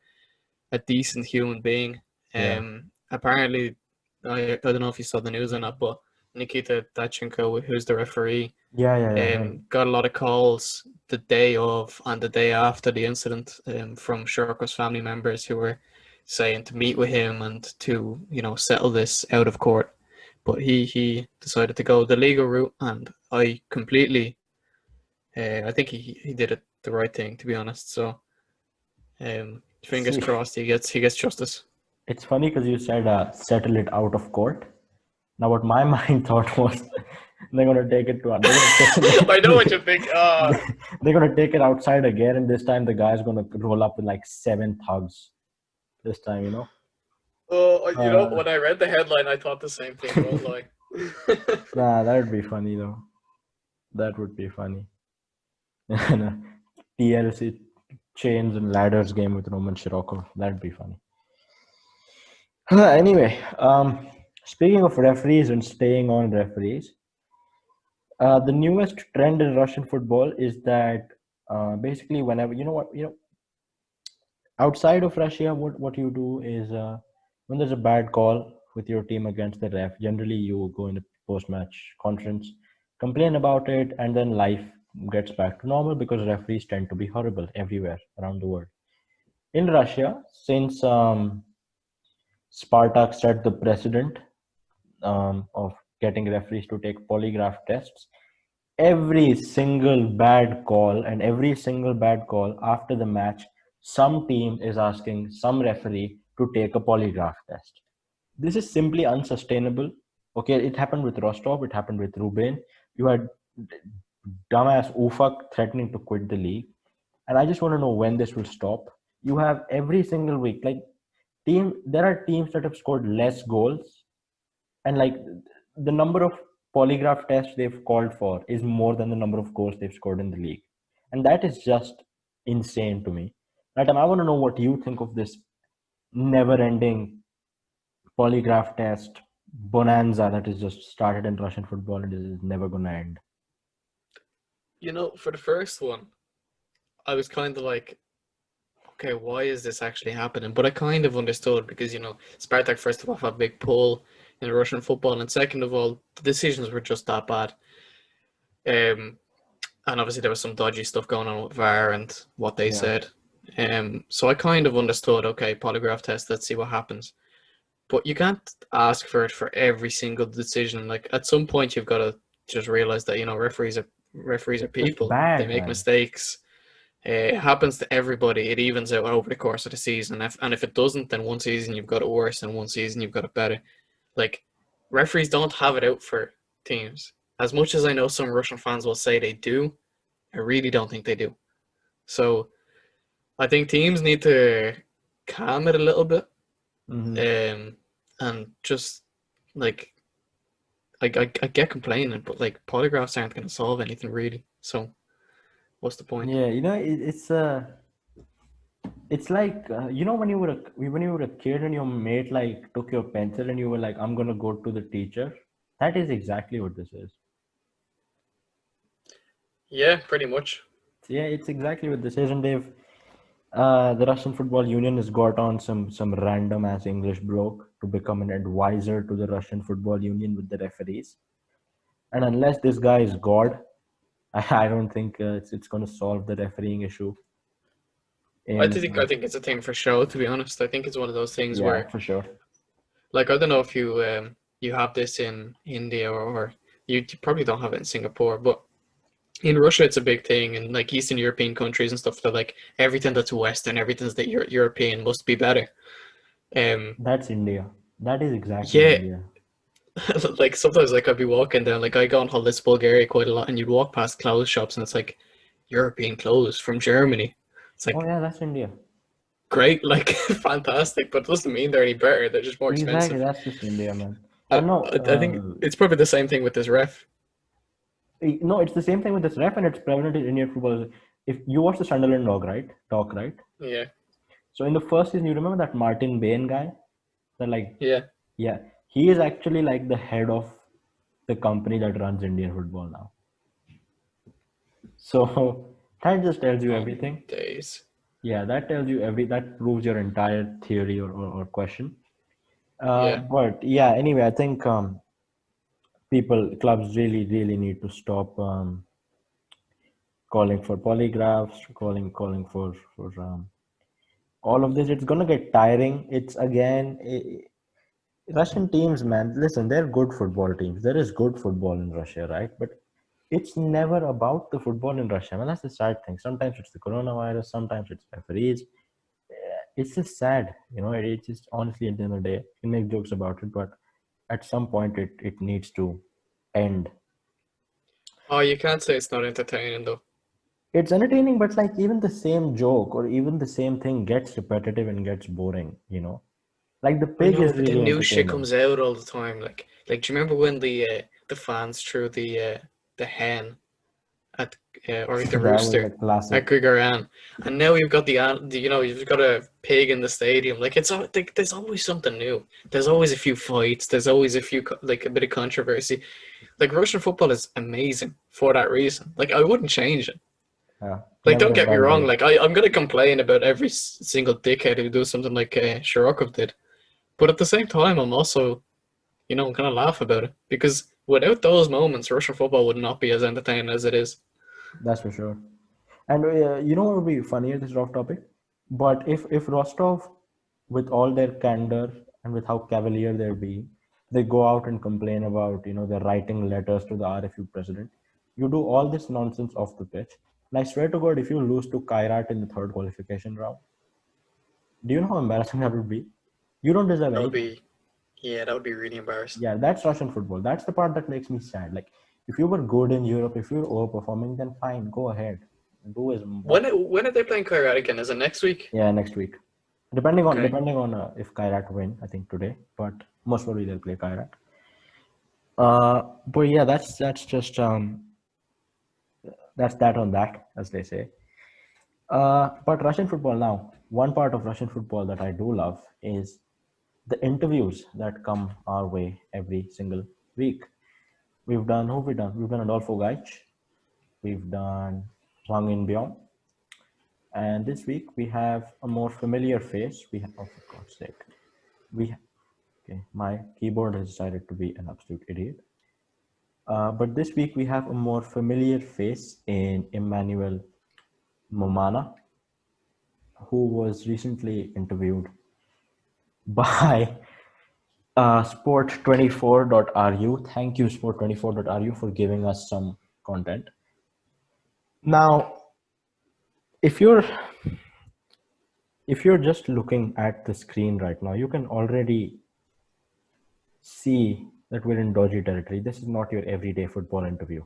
decent human being. Apparently, I don't know if you saw the news or not, but Nikita Dachenko, who's the referee, got a lot of calls the day of and the day after the incident from Shirokov's family members who were saying to meet with him and to settle this out of court. But he decided to go the legal route, and I completely I think he did it the right thing, to be honest. So fingers crossed he gets justice. It's funny because you said settle it out of court. Now, what my mind thought was they're going to take it to. I know what you think. They're going to take it outside again, and this time the guy's going to roll up with like 7 thugs. This time, when I read the headline, I thought the same thing. I won't lie. Nah, that would be funny though. That would be funny. TLC chains and ladders game with Roman Shirokov. That'd be funny. Anyway, speaking of referees and staying on referees, the newest trend in Russian football is that basically whenever outside of Russia, what you do is when there's a bad call with your team against the ref, generally you go in the post-match conference, complain about it, and then life gets back to normal because referees tend to be horrible everywhere around the world. In Russia, since Spartak set the precedent of getting referees to take polygraph tests, every single bad call after the match, some team is asking some referee to take a polygraph test. This is simply unsustainable. Okay, it happened with Rostov, it happened with Rubin. You had dumbass Ufak threatening to quit the league. And I just want to know when this will stop. You have every single week, there are teams that have scored less goals, and the number of polygraph tests they've called for is more than the number of goals they've scored in the league. And that is just insane to me. Right, and I want to know what you think of this never-ending polygraph test bonanza that is just started in Russian football and is never going to end. For the first one, I was kind of like, okay, why is this actually happening? But I kind of understood because, Spartak, first of all, have a big pull in Russian football, and second of all, the decisions were just that bad. And and obviously there was some dodgy stuff going on with VAR and what they Yeah. said. So I kind of understood, okay, polygraph test, let's see what happens. But you can't ask for it for every single decision. Like at some point, you've got to just realize that referees are It's just people. They bad, make man. mistakes. It happens to everybody. It evens out over the course of the season. And if it doesn't, then one season you've got it worse, and one season you've got it better. Like referees don't have it out for teams. As much as I know some Russian fans will say they do, I really don't think they do. So I think teams need to calm it a little bit, Hmm. and just like I get complaining, but like polygraphs aren't going to solve anything really. So what's the point? Yeah, it's like when you were a kid and your mate like took your pencil and you were like, I'm gonna go to the teacher. That is exactly what this is. Yeah, pretty much. So, yeah, it's exactly what this is, and the Russian Football Union has got on some random ass English bloke to become an advisor to the Russian Football Union with the referees. And unless this guy is God, I don't think it's going to solve the refereeing issue. In I think it's a thing for show. To be honest, I think it's one of those things Yeah, where, for sure. like, I don't know if you have this in India, or you probably don't have it in Singapore, but in Russia it's a big thing, and like Eastern European countries and stuff. They're like everything that's Western, everything that's European must be better. Um, That's India. That is exactly yeah, India. like sometimes like I'd be walking down, like I go on holidays to Bulgaria quite a lot, and you'd walk past clothes shops and it's like European clothes from Germany. It's Oh like yeah, that's India. great, like fantastic, but it doesn't mean they're any better. They're just more Exactly, expensive. that's just India, man. And no, I think it's probably the same thing with this ref. no, it's the same thing with this ref, and it's prevalent in Indian football. If you watch the Sunderland talk, right? Yeah, So in the first season, you remember that Martin Bain guy? That like, yeah. yeah, he is actually like the head of the company that runs Indian football now. So that just tells you Oh my everything. days. Yeah, that proves your entire theory or question. Yeah. But yeah, anyway, I think clubs really need to stop calling for polygraphs, calling for all of this. It's gonna get tiring. It's again Russian teams, man. Listen, they're good football teams. There is good football in Russia, right? But it's never about the football in Russia. Man, that's the sad thing. Sometimes it's the coronavirus. Sometimes it's referees. It's just sad, It's just honestly at the end of the day, you can make jokes about it, but at some point it needs to end. Oh, you can't say it's not entertaining though. It's entertaining, but like even the same joke or even the same thing gets repetitive and gets boring. Like the I pig know, is but then really new shit entertaining. comes out all the time. Like, do you remember when the fans threw the hen at or the That was a rooster classic. at Grigoran, and now you've got you've got a pig in the stadium. Like there's always something new. There's always a few fights. There's always like a bit of controversy. Like Russian football is amazing for that reason. Like I wouldn't change it. Yeah, Like never don't a get me dull wrong. day. Like I'm gonna complain about every single dickhead who does something like Shirokov did, but at the same time I'm also I'm gonna laugh about it because without those moments, Russian football would not be as entertaining as it is. That's for sure. And you know what would be funnier? This is off topic, but if Rostov, with all their candor and with how cavalier they're being, they go out and complain about they're writing letters to the RFU president. You do all this nonsense off the pitch, and I swear to God, if you lose to Kairat in the third qualification round, do you know how embarrassing that would be? You don't deserve That would anything. be Yeah, that would be really embarrassing. Yeah, that's Russian football. That's the part that makes me sad. Like, if you were good in Europe, if you're overperforming, then fine, go ahead, do as much. When are they playing Kairat again? Is it next week? Yeah, next week. Depending on Okay. depending on if Kairat win, I think today, but most probably they'll play Kairat. But yeah, that's just that's that on that, as they say. But Russian football now, one part of Russian football that I do love is the interviews that come our way every single week. We've done who have we done? We've done Adolfo Gaich, we've done Wang In, and this week we have a more familiar face. We have, oh, for God's sake, we okay, my keyboard has decided to be an absolute idiot. But this week we have a more familiar face in Emmanuel Mammana, who was recently interviewed by sport24.ru. Thank you, sport24.ru, for giving us some content. Now, if you're just looking at the screen right now, you can already see that we're in dodgy territory. This is not your everyday football interview.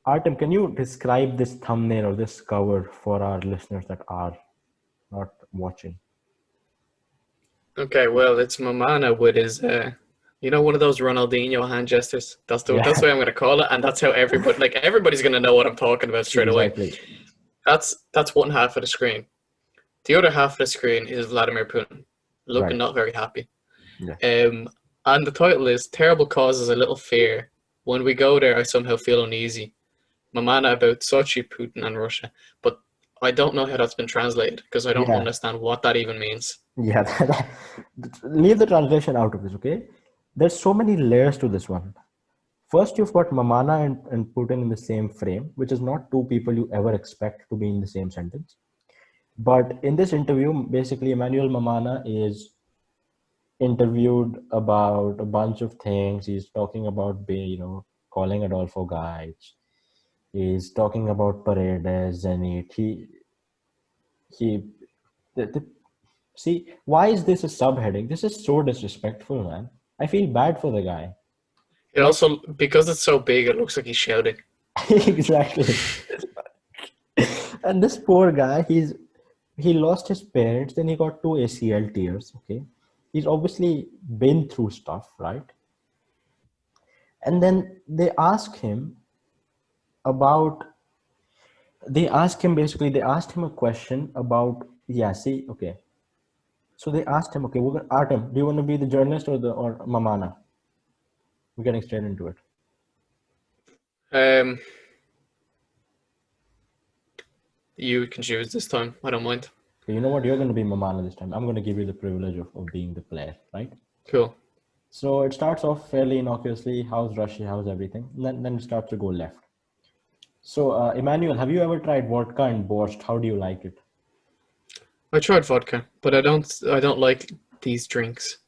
Artem, can you describe this thumbnail or this cover for our listeners that are not watching? Okay, well, it's Mammana with his, one of those Ronaldinho hand gestures. That's the way I'm going to call it, and that's how everybody's going to know what I'm talking about straight away. That's one half of the screen. The other half of the screen is Vladimir Putin, looking not very happy. Yeah. And the title is "Terrible Causes a Little Fear. When we go there, I somehow feel uneasy." Mammana about Sochi, Putin, and Russia, but I don't know how that's been translated because I don't understand what that even means. Yeah, leave the translation out of this, okay? There's so many layers to this one. First, you've got Mammana and Putin in the same frame, which is not two people you ever expect to be in the same sentence. But in this interview, basically, Emmanuel Mammana is interviewed about a bunch of things. He's talking about, calling Adolfo guys. He's talking about Paredes, and see, why is this a subheading? This is so disrespectful, man. I feel bad for the guy. It also, because it's so big, it looks like he's shouting. Exactly. And this poor guy, he lost his parents, then he got 2 ACL tears, okay? He's obviously been through stuff, right? And then they asked him a question about, so they asked him, okay, Artem, do you want to be the journalist or Mammana? We're getting straight into it. You can choose this time. I don't mind. Okay, you know what? You're going to be Mammana this time. I'm going to give you the privilege of being the player, right? Cool. So it starts off fairly innocuously. How's Russia? How's everything? And then it starts to go left. So, Emmanuel, have you ever tried vodka and borscht? How do you like it? I tried vodka, but I don't like these drinks.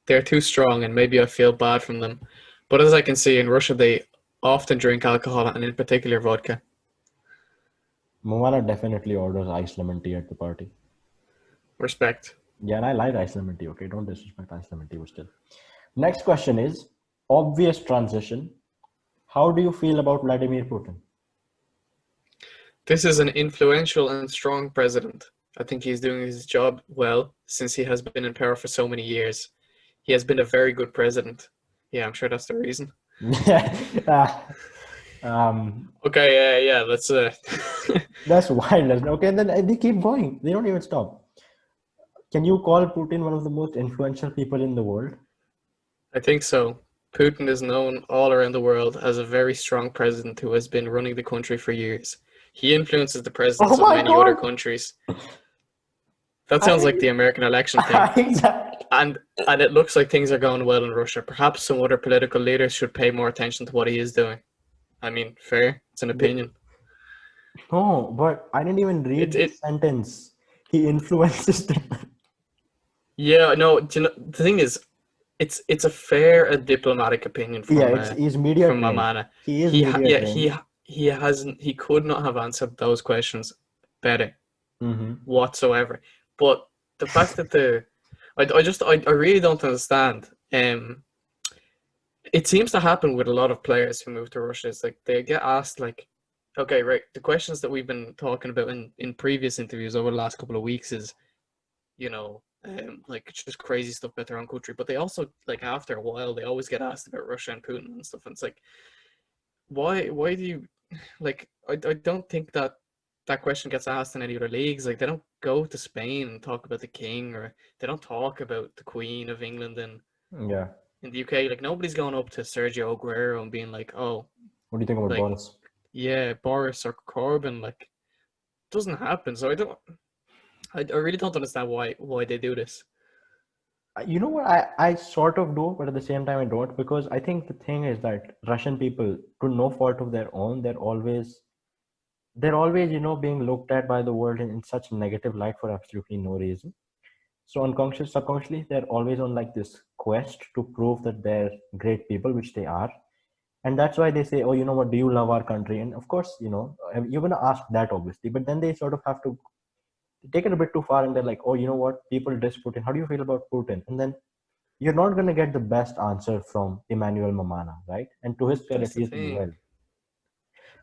They're too strong, and maybe I feel bad from them. But as I can see, in Russia, they often drink alcohol, and in particular vodka. Mammana definitely orders iced lemon tea at the party. Respect. Yeah, and I like iced lemon tea, okay? Don't disrespect iced lemon tea, but still. Next question is, obvious transition. How do you feel about Vladimir Putin? This is an influential and strong president. I think he's doing his job well since he has been in power for so many years. He has been a very good president. Yeah, I'm sure that's the reason. Okay, yeah, let's... That's wild. Okay, and then they keep going. They don't even stop. Can you call Putin one of the most influential people in the world? I think so. Putin is known all around the world as a very strong president who has been running the country for years. He influences the presidents of many other countries. That sounds like the American election thing. Exactly. And it looks like things are going well in Russia. Perhaps some other political leaders should pay more attention to what he is doing. I mean, fair. It's an opinion. No, but I didn't even read this sentence. He influences them. Yeah, no, the thing is, it's a fair and diplomatic opinion from he's media from Mammana. He is media trained. He could not have answered those questions better whatsoever. But the fact that I really don't understand. It seems to happen with a lot of players who move to Russia. It's like they get asked like, okay, right, the questions that we've been talking about in previous interviews over the last couple of weeks is, like just crazy stuff about their own country. But they also, like, after a while, they always get asked about Russia and Putin and stuff. And it's like, why do you, like, I don't think that question gets asked in any other leagues. Like, they don't go to Spain and talk about the king, or they don't talk about the Queen of England and in the UK. Like, nobody's going up to Sergio Aguero and being like, oh, what do you think about Boris? Yeah, Boris or Corbyn. Like, it doesn't happen. So I really don't understand why they do this. You know what? I sort of do, but at the same time I don't, because I think the thing is that Russian people, to no fault of their own, they're always being looked at by the world in such negative light for absolutely no reason. So unconscious, subconsciously, they're always on like this quest to prove that they're great people, which they are. And that's why they say, oh, you know what, do you love our country? And of course, you're going to ask that obviously, but then they sort of have to take it a bit too far, and they're like, oh, you know what, people diss Putin. How do you feel about Putin? And then you're not going to get the best answer from Emmanuel Mammana, right? And to his credit, That's the he's doing thing. well.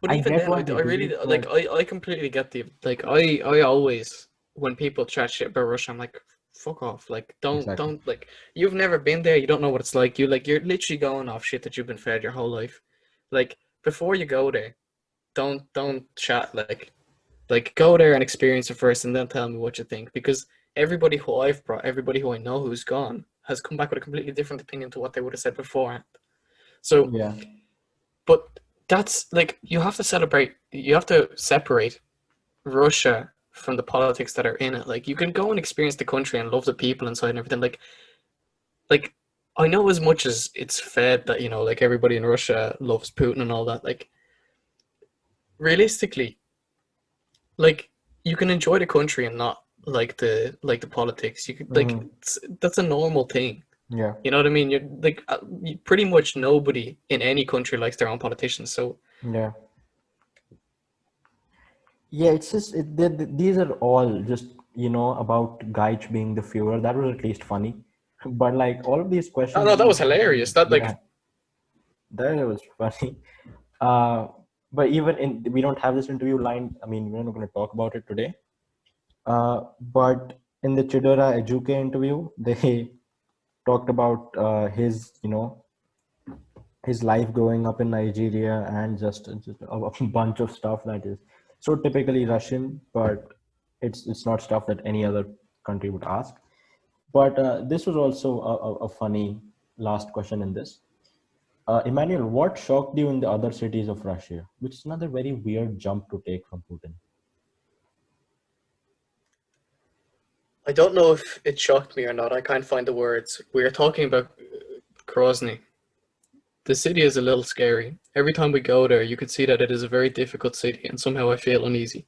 But I even get then, what they I really do, like. but I completely get the like. I always, when people chat shit about Russia, I'm like, fuck off. Like, exactly. don't like. You've never been there. You don't know what it's like. You're literally going off shit that you've been fed your whole life. Like, before you go there, don't chat like go there and experience it first, and then tell me what you think. Because everybody who I've brought, everybody who I know who's gone, has come back with a completely different opinion to what they would have said beforehand. So, Yeah. but that's like you have to celebrate. You have to separate Russia from the politics that are in it. Like you can go and experience the country and love the people inside and everything. Like I know as much as it's fed that like everybody in Russia loves Putin and all that. Like realistically, like you can enjoy the country and not like the politics. You could Hmm. that's a normal thing. Yeah. You know what I mean? You're like pretty much nobody in any country likes their own politicians. So Yeah. Yeah, it's just these are all just about Gaich being the Führer. That was at least funny, but like all of these oh questions no, that being was asked, hilarious. That yeah, like that was funny. Uh, but even we don't have this interview line. I mean, we're not going to talk about it today. But in the Chidera Ejuke interview, they talked about his life growing up in Nigeria, and just a bunch of stuff that is so typically Russian, but it's not stuff that any other country would ask. But this was also a funny last question in this. Emmanuel, what shocked you in the other cities of Russia? Which is another very weird jump to take from Putin. I don't know if it shocked me or not. I can't find the words. We are talking about Grozny. The city is a little scary. Every time we go there, you can see that it is a very difficult city, and somehow I feel uneasy.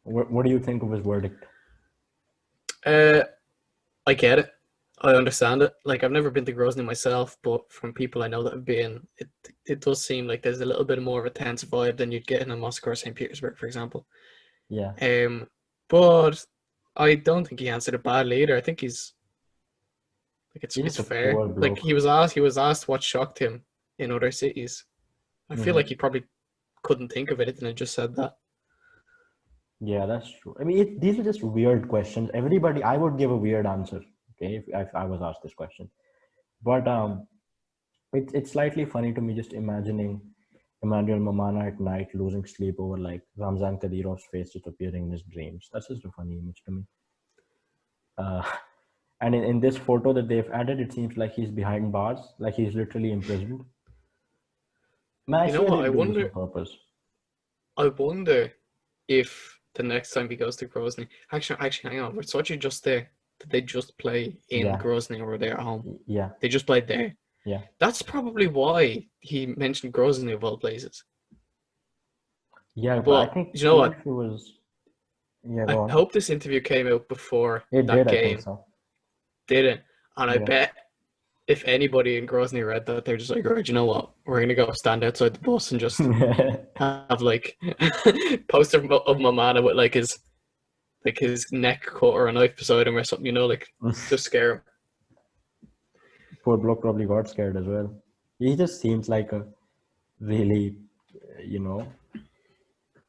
What do you think of his verdict? Uh, I get it. I understand it. Like I've never been to Grozny myself, but from people I know that have been, it does seem like there's a little bit more of a tense vibe than you'd get in a Moscow or St. Petersburg, for example. Yeah, Um, but I don't think he answered it badly either. I think he's like he's it's just a fair. poor Like bloke. he was asked what shocked him in other cities. I feel like he Hmm. probably couldn't think of anything and just said that. Yeah, that's true. I mean, these are just weird questions. Everybody, I would give a weird answer, okay, if I was asked this question. But it's slightly funny to me just imagining Emmanuel Mamana at night losing sleep over like Ramzan Kadyrov's face just appearing in his dreams. That's just a funny image to me. Uh, and in this photo that they've added, it seems like he's behind bars, like he's literally imprisoned. Man, I You know swear what? they do this on purpose. I wonder if the next time he goes to Grozny, actually, hang on. It's actually just there. Did they just play in Yeah, Grozny or were they at home? yeah, They just played there. yeah, That's probably why he mentioned Grozny of all places. yeah. But I But think you know even what? if it was, yeah, I go on. hope this interview came out before It that did, I think game so. didn't. And I Yeah. bet if anybody in Grozny read that, they're just like, right, you know what? We're gonna go stand outside the bus and just have like poster of Mammana with like his neck cut or a knife beside him or something, like just scare him. Poor bloke probably got scared as well. He just seems like a really, you know,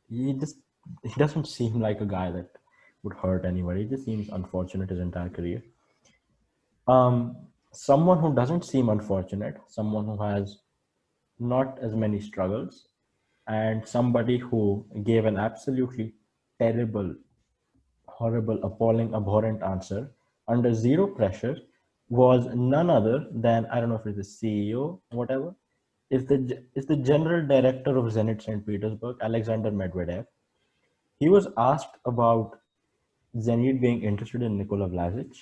he just he doesn't seem like a guy that would hurt anybody. He just seems unfortunate his entire career. Someone who doesn't seem unfortunate, someone who has not as many struggles, and somebody who gave an absolutely terrible, horrible, appalling, abhorrent answer under zero pressure was none other than, I don't know if it's the CEO, whatever, is the general director of Zenit St. Petersburg, Alexander Medvedev. He was asked about Zenit being interested in Nikola Vlasic,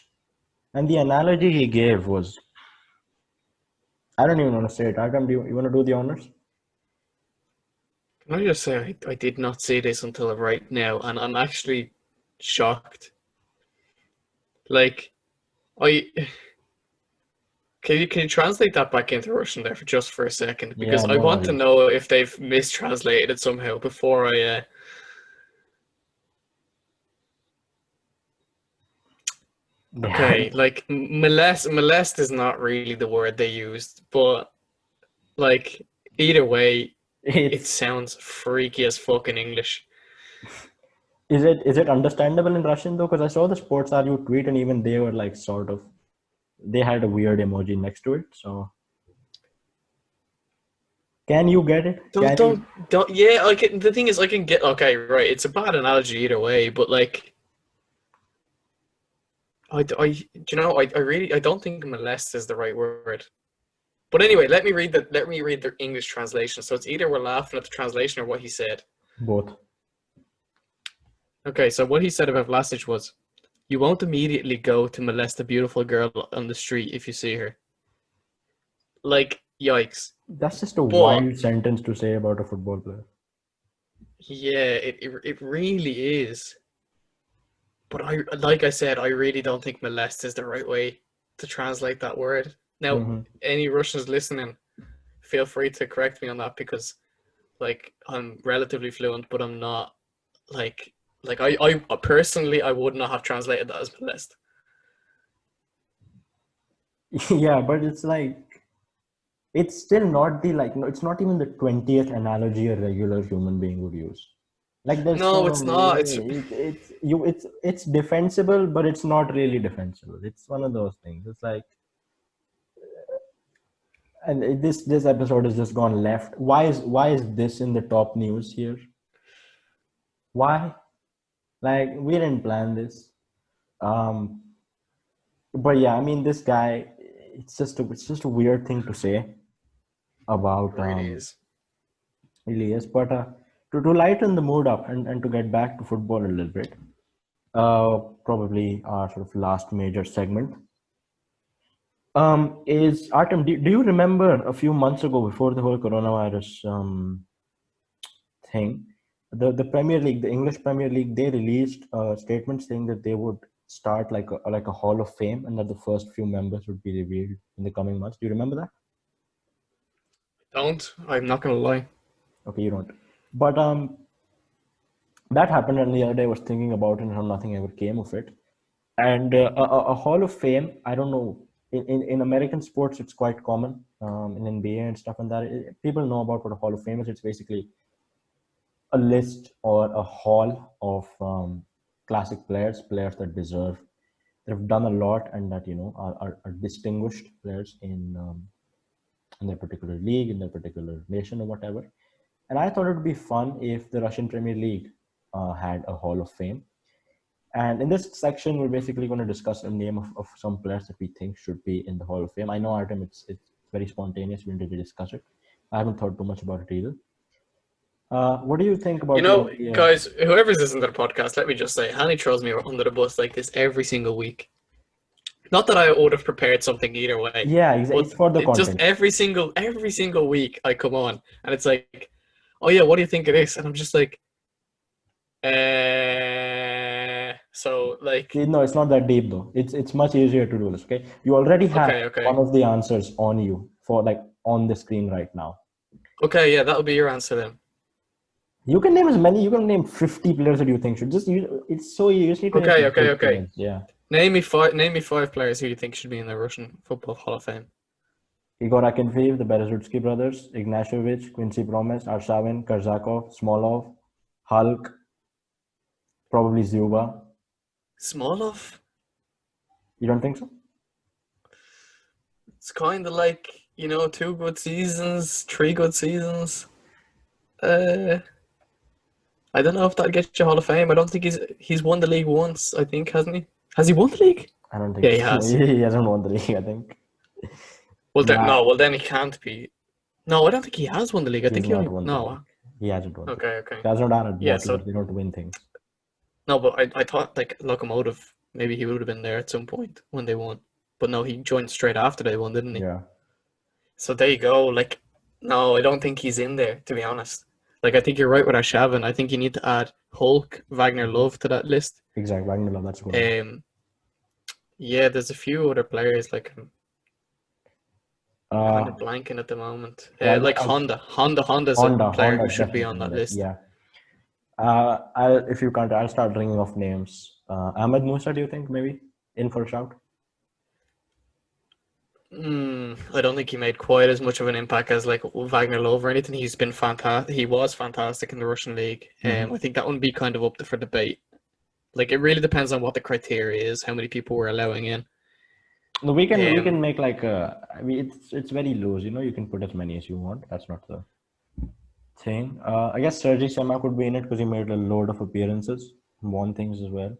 And the analogy he gave was, I don't even want to say it. Artem, you want to do the honors? Can I just say I did not see this until right now, and I'm actually shocked. Like, I can you translate that back into Russian there for a second? Yeah, Because I no want to worries. know if they've mistranslated it somehow before I. Yeah, Okay, like molest is not really the word they used, but like either way, it it's sounds freaky as fuck in English. is it understandable in Russian though? Because I saw the Sports RU tweet, and even they were like sort of, they had a weird emoji next to it. So can you get it? Don't Can you? don't don't. Yeah, I can. The thing is, I can get okay, right. It's a bad analogy either way, but like, do you know, I don't think molest is the right word. But anyway, let me read the English translation. So it's either we're laughing at the translation or what he said. Both. Okay, so what he said about Vlasic was, "You won't immediately go to molest a beautiful girl on the street if you see her." Like, yikes. That's just a But wild sentence to say about a football player. yeah, it really is. But like I said, I really don't think molest is the right way to translate that word. Now, Hmm. any Russians listening, feel free to correct me on that because, like, I'm relatively fluent, but I'm not like I personally I would not have translated that as molest. Yeah, but it's like, it's still not the, like, no, it's not even the 20th analogy a regular human being would use. Like there's No, no, it's not. It's it's defensible, but it's not really defensible. It's one of those things. It's like, and this episode has just gone left. Why is this in the top news here? Why? Like, we didn't plan this. Um, but yeah, I mean, this guy, it's just a weird thing to say it about really is. Elias. But to lighten the mood up, and to get back to football a little bit, probably our sort of last major segment, is Artem. Do you remember a few months ago, before the whole coronavirus thing, the Premier League, the English Premier League, they released a statement saying that they would start like a Hall of Fame, and that the first few members would be revealed in the coming months. Do you remember that? Don't. I'm not gonna lie. Okay, you don't. But that happened, and the other day I was thinking about it, and how nothing ever came of it. And a Hall of Fame, I don't know. In American sports, it's quite common, in NBA and stuff, and that people know about what a Hall of Fame is. It's basically a list or a hall of classic players that deserve, that have done a lot, and that are distinguished players in their particular league, in their particular nation, or whatever. And I thought it would be fun if the Russian Premier League had a Hall of Fame. And in this section, we're basically going to discuss a name of some players that we think should be in the Hall of Fame. I know, Artem, it's very spontaneous. We didn't really discuss it. I haven't thought too much about it either. What do you think You about the know, idea? guys, whoever's listening to the podcast, let me just say, Hanny throws me under the bus like this every single week. Not that I would have prepared something either way, Yeah, but it's for the it just content. every single week I come on and it's like, oh yeah, what do you think of this? And I'm just like, so like, No, it's not that deep though. It's much easier to do this. Okay, you already have one okay, of the answers on you, for like on the screen right now. okay, yeah, that'll be your answer then. You can name as many. You can name 50 players that you think should just. It's so you just need to name some good Okay. players. Yeah. Name me five players who you think should be in the Russian Football Hall of Fame. Igor Akinfeev, the Berezutsky brothers, Ignashevich, Quincy Promes, Arshavin, Karzakov, Smolov, Hulk, probably Zuba. Smolov? You don't think so? It's kind of like, you know, two good seasons, three good seasons. Uh, I don't know if that'll get you Hall of Fame. I don't think he's won the league once, I think, hasn't he? Has he won the league? I don't think Yeah, he so. has. He hasn't won the league, I think. Well, then, Nah, no, well, then he can't be. No, I don't think he has won the league. I he's think he not only. won the league. No. He hasn't won the league. Okay. Krasnodar and Yeah, Bottle, so but they don't win things. no, but I thought like Locomotive maybe he would have been there at some point when they won. But no, he joined straight after they won, didn't he? Yeah. So there you go. Like, no, I don't think he's in there, to be honest. Like, I think you're right with Arshavin. I think you need to add Hulk, Wagner Love to that list. Exactly. Wagner, that's good. Yeah, there's a few other players like I'm kind of Uh, blanking at the moment. yeah, Like Honda's a player who Honda's should be definitely on in that there. list. Yeah. If you can't, I'll start ringing off names. Ahmed Musa, do you think maybe in for a shout? I don't think he made quite as much of an impact as like Wagner Love or anything. He's been fantastic. He was fantastic in the Russian league. I think that would be kind of up for debate. Like it really depends on what the criteria is, how many people we're allowing in. No, we can make like I mean, it's very loose. You know, you can put as many as you want. That's not the thing. I guess Sergei Sema could be in it because he made a load of appearances, won things as well.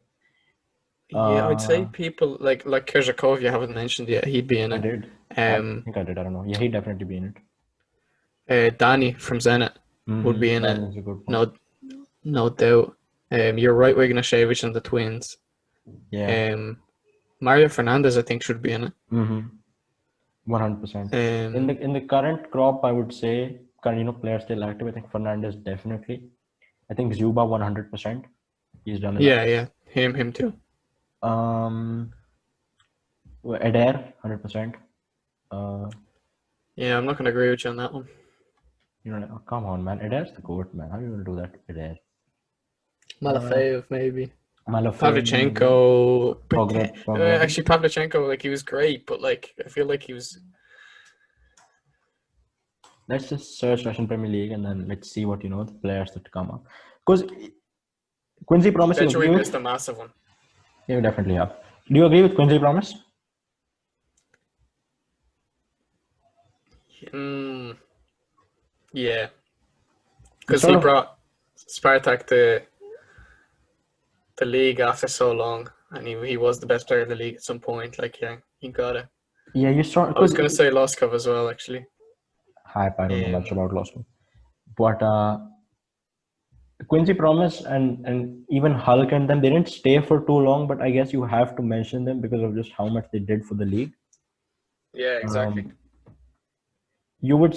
Yeah, I'd say Uh, people like Shirokov you haven't mentioned yet. He'd be in I it. did. I think I did. I don't know. Yeah, he'd definitely be in it. Danny from Zenit would be in That it. is a good point. No doubt. You're right, Ignashevich and the twins. Yeah. Mario Fernandez, I think, should be in it. 100%. In the current crop, I would say, players still active. I think Fernandez definitely. I think Zuba 100%. He's done enough. Yeah, him too. Adair 100%. Yeah, I'm not gonna agree with you on that one. Come on, man. Adair's the goat, man. How are you gonna do that, Adair? Malafeyev, maybe. Malafeyev, Pavlyuchenko. Pogrebin. Actually, Pavlyuchenko, like he was great, but like I feel like he was. Let's just search Russian Premier League and then let's see what the players that come up. Because Quincy Promise, you Bet you we agree missed with? a massive one. Yeah, we definitely have. Do you agree with Quincy Promise? Yeah, because he brought Spartak to the league after so long, and he was the best player in the league at some point. Like, yeah, he got it. Yeah, you saw. I was gonna say Loskov as well, actually. Hype. I don't know much about Loskov, but Quincy Promise and even Hulk and them, they didn't stay for too long. But I guess you have to mention them because of just how much they did for the league. Yeah, exactly. You would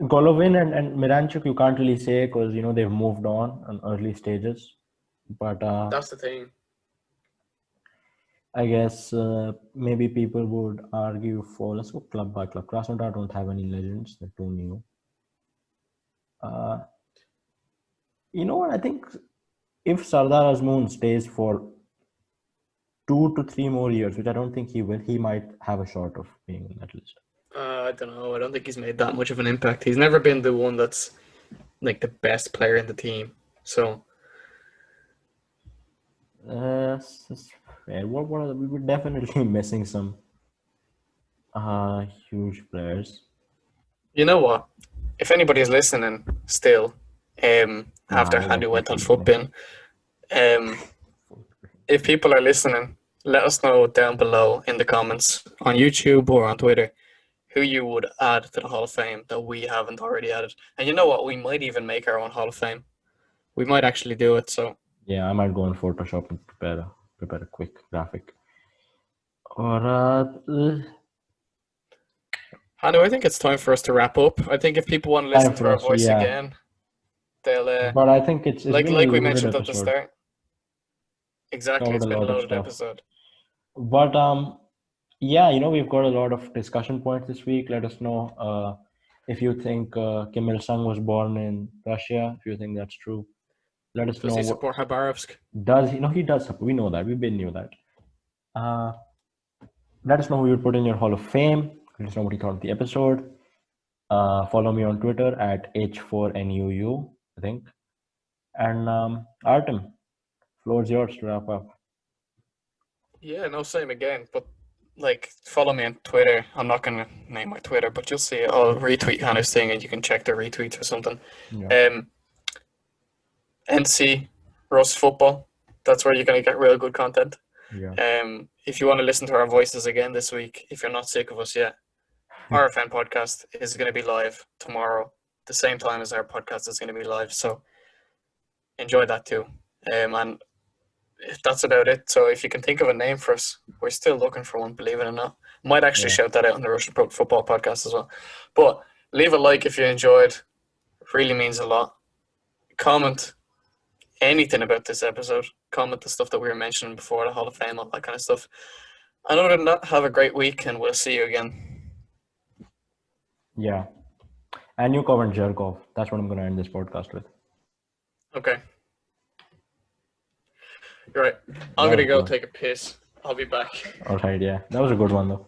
Golovin and Miranchuk, you can't really say because they've moved on early stages. But that's the thing. I guess maybe people would argue for, let's go club by club. Krasnodar don't have any legends. They're too new. You know what? I think if Sardar Azmoun stays for 2 to 3 more years, which I don't think he will, he might have a shot of being in that list. I don't know. I don't think he's made that much of an impact. He's never been the one that's like the best player in the team. So we were definitely missing some huge players. you know what? If anybody is listening still, after Handy went on footbin, if people are listening, let us know down below in the comments on YouTube or on Twitter who you would add to the Hall of Fame that we haven't already added. And you know what? We might even make our own Hall of Fame. We might actually do it. So yeah, I might go in Photoshop and prepare a quick graphic. Or Hanno, I think it's time for us to wrap up. I think if people want to listen to our voice again, they'll. But I think it's like we mentioned episode. At the start. Exactly, it's been a loaded episode. But yeah, we've got a lot of discussion points this week. Let us know if you think Kim Il Sung was born in Russia. If you think that's true, let us know. Does he support Khabarovsk? Does he? No, he does support. We know that. We've been knew that. Let us know who you would put in your Hall of Fame. Let us know what you thought of the episode. Follow me on Twitter at H4NUU, I think. And Artem, floor's yours to wrap up. Yeah, no, same again. But follow me on Twitter. I'm not gonna name my Twitter, but you'll see it. I'll retweet Hannah's thing, and you can check the retweets or something. Yeah. NC Ross Football. That's where you're gonna get real good content. Yeah. If you want to listen to our voices again this week, if you're not sick of us yet, RFN podcast is going to be live tomorrow, the same time as our podcast is going to be live. So enjoy that too. And that's about it. So if you can think of a name for us, we're still looking for one, believe it or not. Might actually shout that out on the Russian Football Podcast as well. But leave a like if you enjoyed. It really means a lot. Comment anything about this episode. Comment the stuff that we were mentioning before, the Hall of Fame, all that kind of stuff. And other than that, have a great week and we'll see you again. Yeah. And you covered Shirokov. That's what I'm going to end this podcast with. Okay. You're right. I'm going to go take a piss. I'll be back. All right, yeah. That was a good one, though.